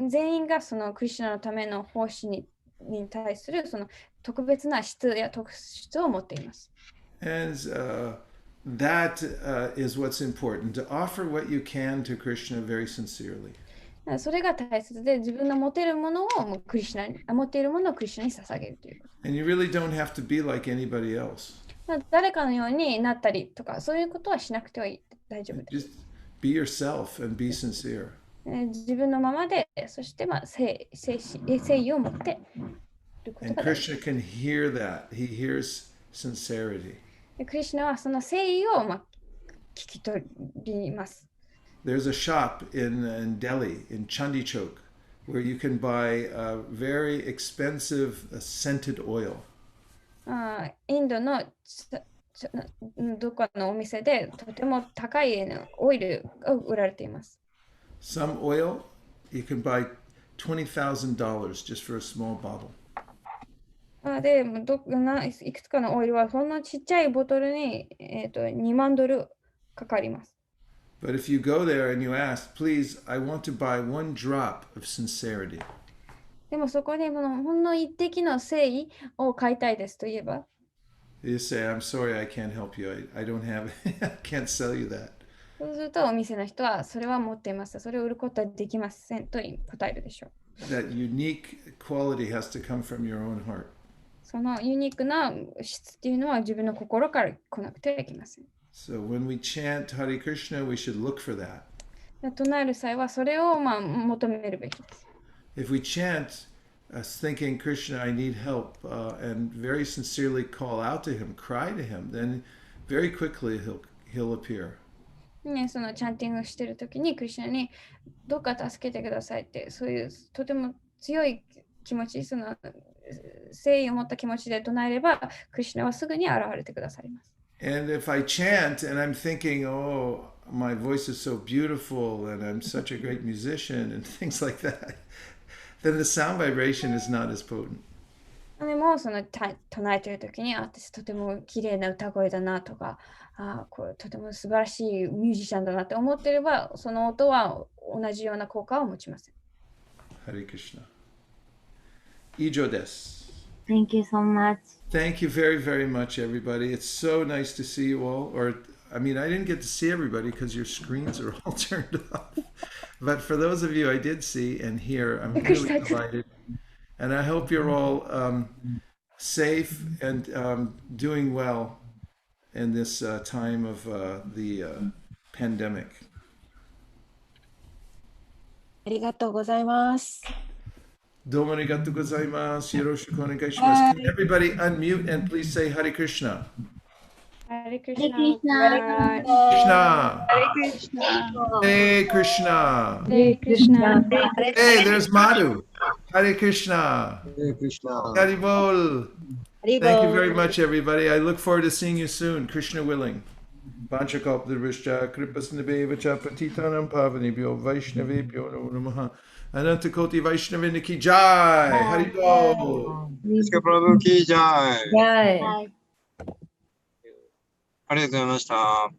全員がそのクリシュナのための奉仕に対するその特別な質や特質を持っています。And that is what's important, to offer what you can to Krishna very sincerely. それが大切で、自分の持てるものをクリシュナに、持っているものをクリシュナに捧げるということ。And you really don't have to be like anybody else. 誰かのようになったりとか、そういうことはしなくてはいい、大丈夫です。Just be yourself and be sincere. 自分のままで、そして誠意を持っていること And が大事。 Krishna can hear that. He hears sincerity. クリシュナはその誠意を聞き取ります。There's a shop in Delhi, in Chandichok, where you can buy a very expensive scented oil. インドのどこかのお店でとても高いオイルが売られています。Some oil, you can buy $20,000 just for a small bottle. で、いくつかのオイルはそんなちっちゃいボトルに、2万ドルかかります。But if you go there and you ask, please, I want to buy one drop of sincerity. でもそこでほんの一滴の誠意を買いたいですと言えば、You say, I'm sorry, I can't help you. I don't have, I can't sell you that. そうするとお店の人はそれは持っています。それを売ることはできませんと答えるでしょう。That unique quality has to come from your own heart. そのユニークな質っていうのは自分の心から来なくてはいけません。So when we chant Hare Krishna, we should look for that. 唱える際はそれを求めるべきです。If we chant thinking, Krishna, I need help, and very sincerely call out to him, cry to him, then very quickly he'll appear. そのチャンティングしているときにクリシュナにどうか助けてくださいって、そういうとても強い気持ち、その誠意を持った気持ちで唱えれば、クリシュナはすぐに現れてくださいます。And if I chant and I'm thinking, oh, my voice is so beautiful and I'm such a great musician and things like that, then the sound vibration is not as potent. でもその唱えているときに、私とても綺麗な歌声だなとか、これとても素晴らしいミュージシャンだなって思っていれば、その音は同じような効果を持ちません。Hare Krishna. 以上です。Thank you so much. Thank you very, very much, everybody. It's so nice to see you all. I didn't get to see everybody because your screens are all turned off. But for those of you I did see and hear, I'm really delighted. And I hope you're all safe and doing well in this time of the pandemic. ありがとうございます。どうもありがとうございます。よろしくお願いします。Can everybody unmute and please say Hare Krishna? Hare Krishna. Krishna. Hare Krishna. Hare Krishna. Hey, there's Madhu. Hare Krishna. Hare Krishna. Haribol. Thank you very much, everybody. I look forward to seeing you soon, Krishna willing. Vanchakalpadrishcha kripasnabhevacha patitanam pavanebhyo vaishnavebhyo namo namaha. Anantakoti Vaishnavini ki jai. Haribol. SANKIRTAN Prabhu ki jai. はい。はい。ありがとうございました。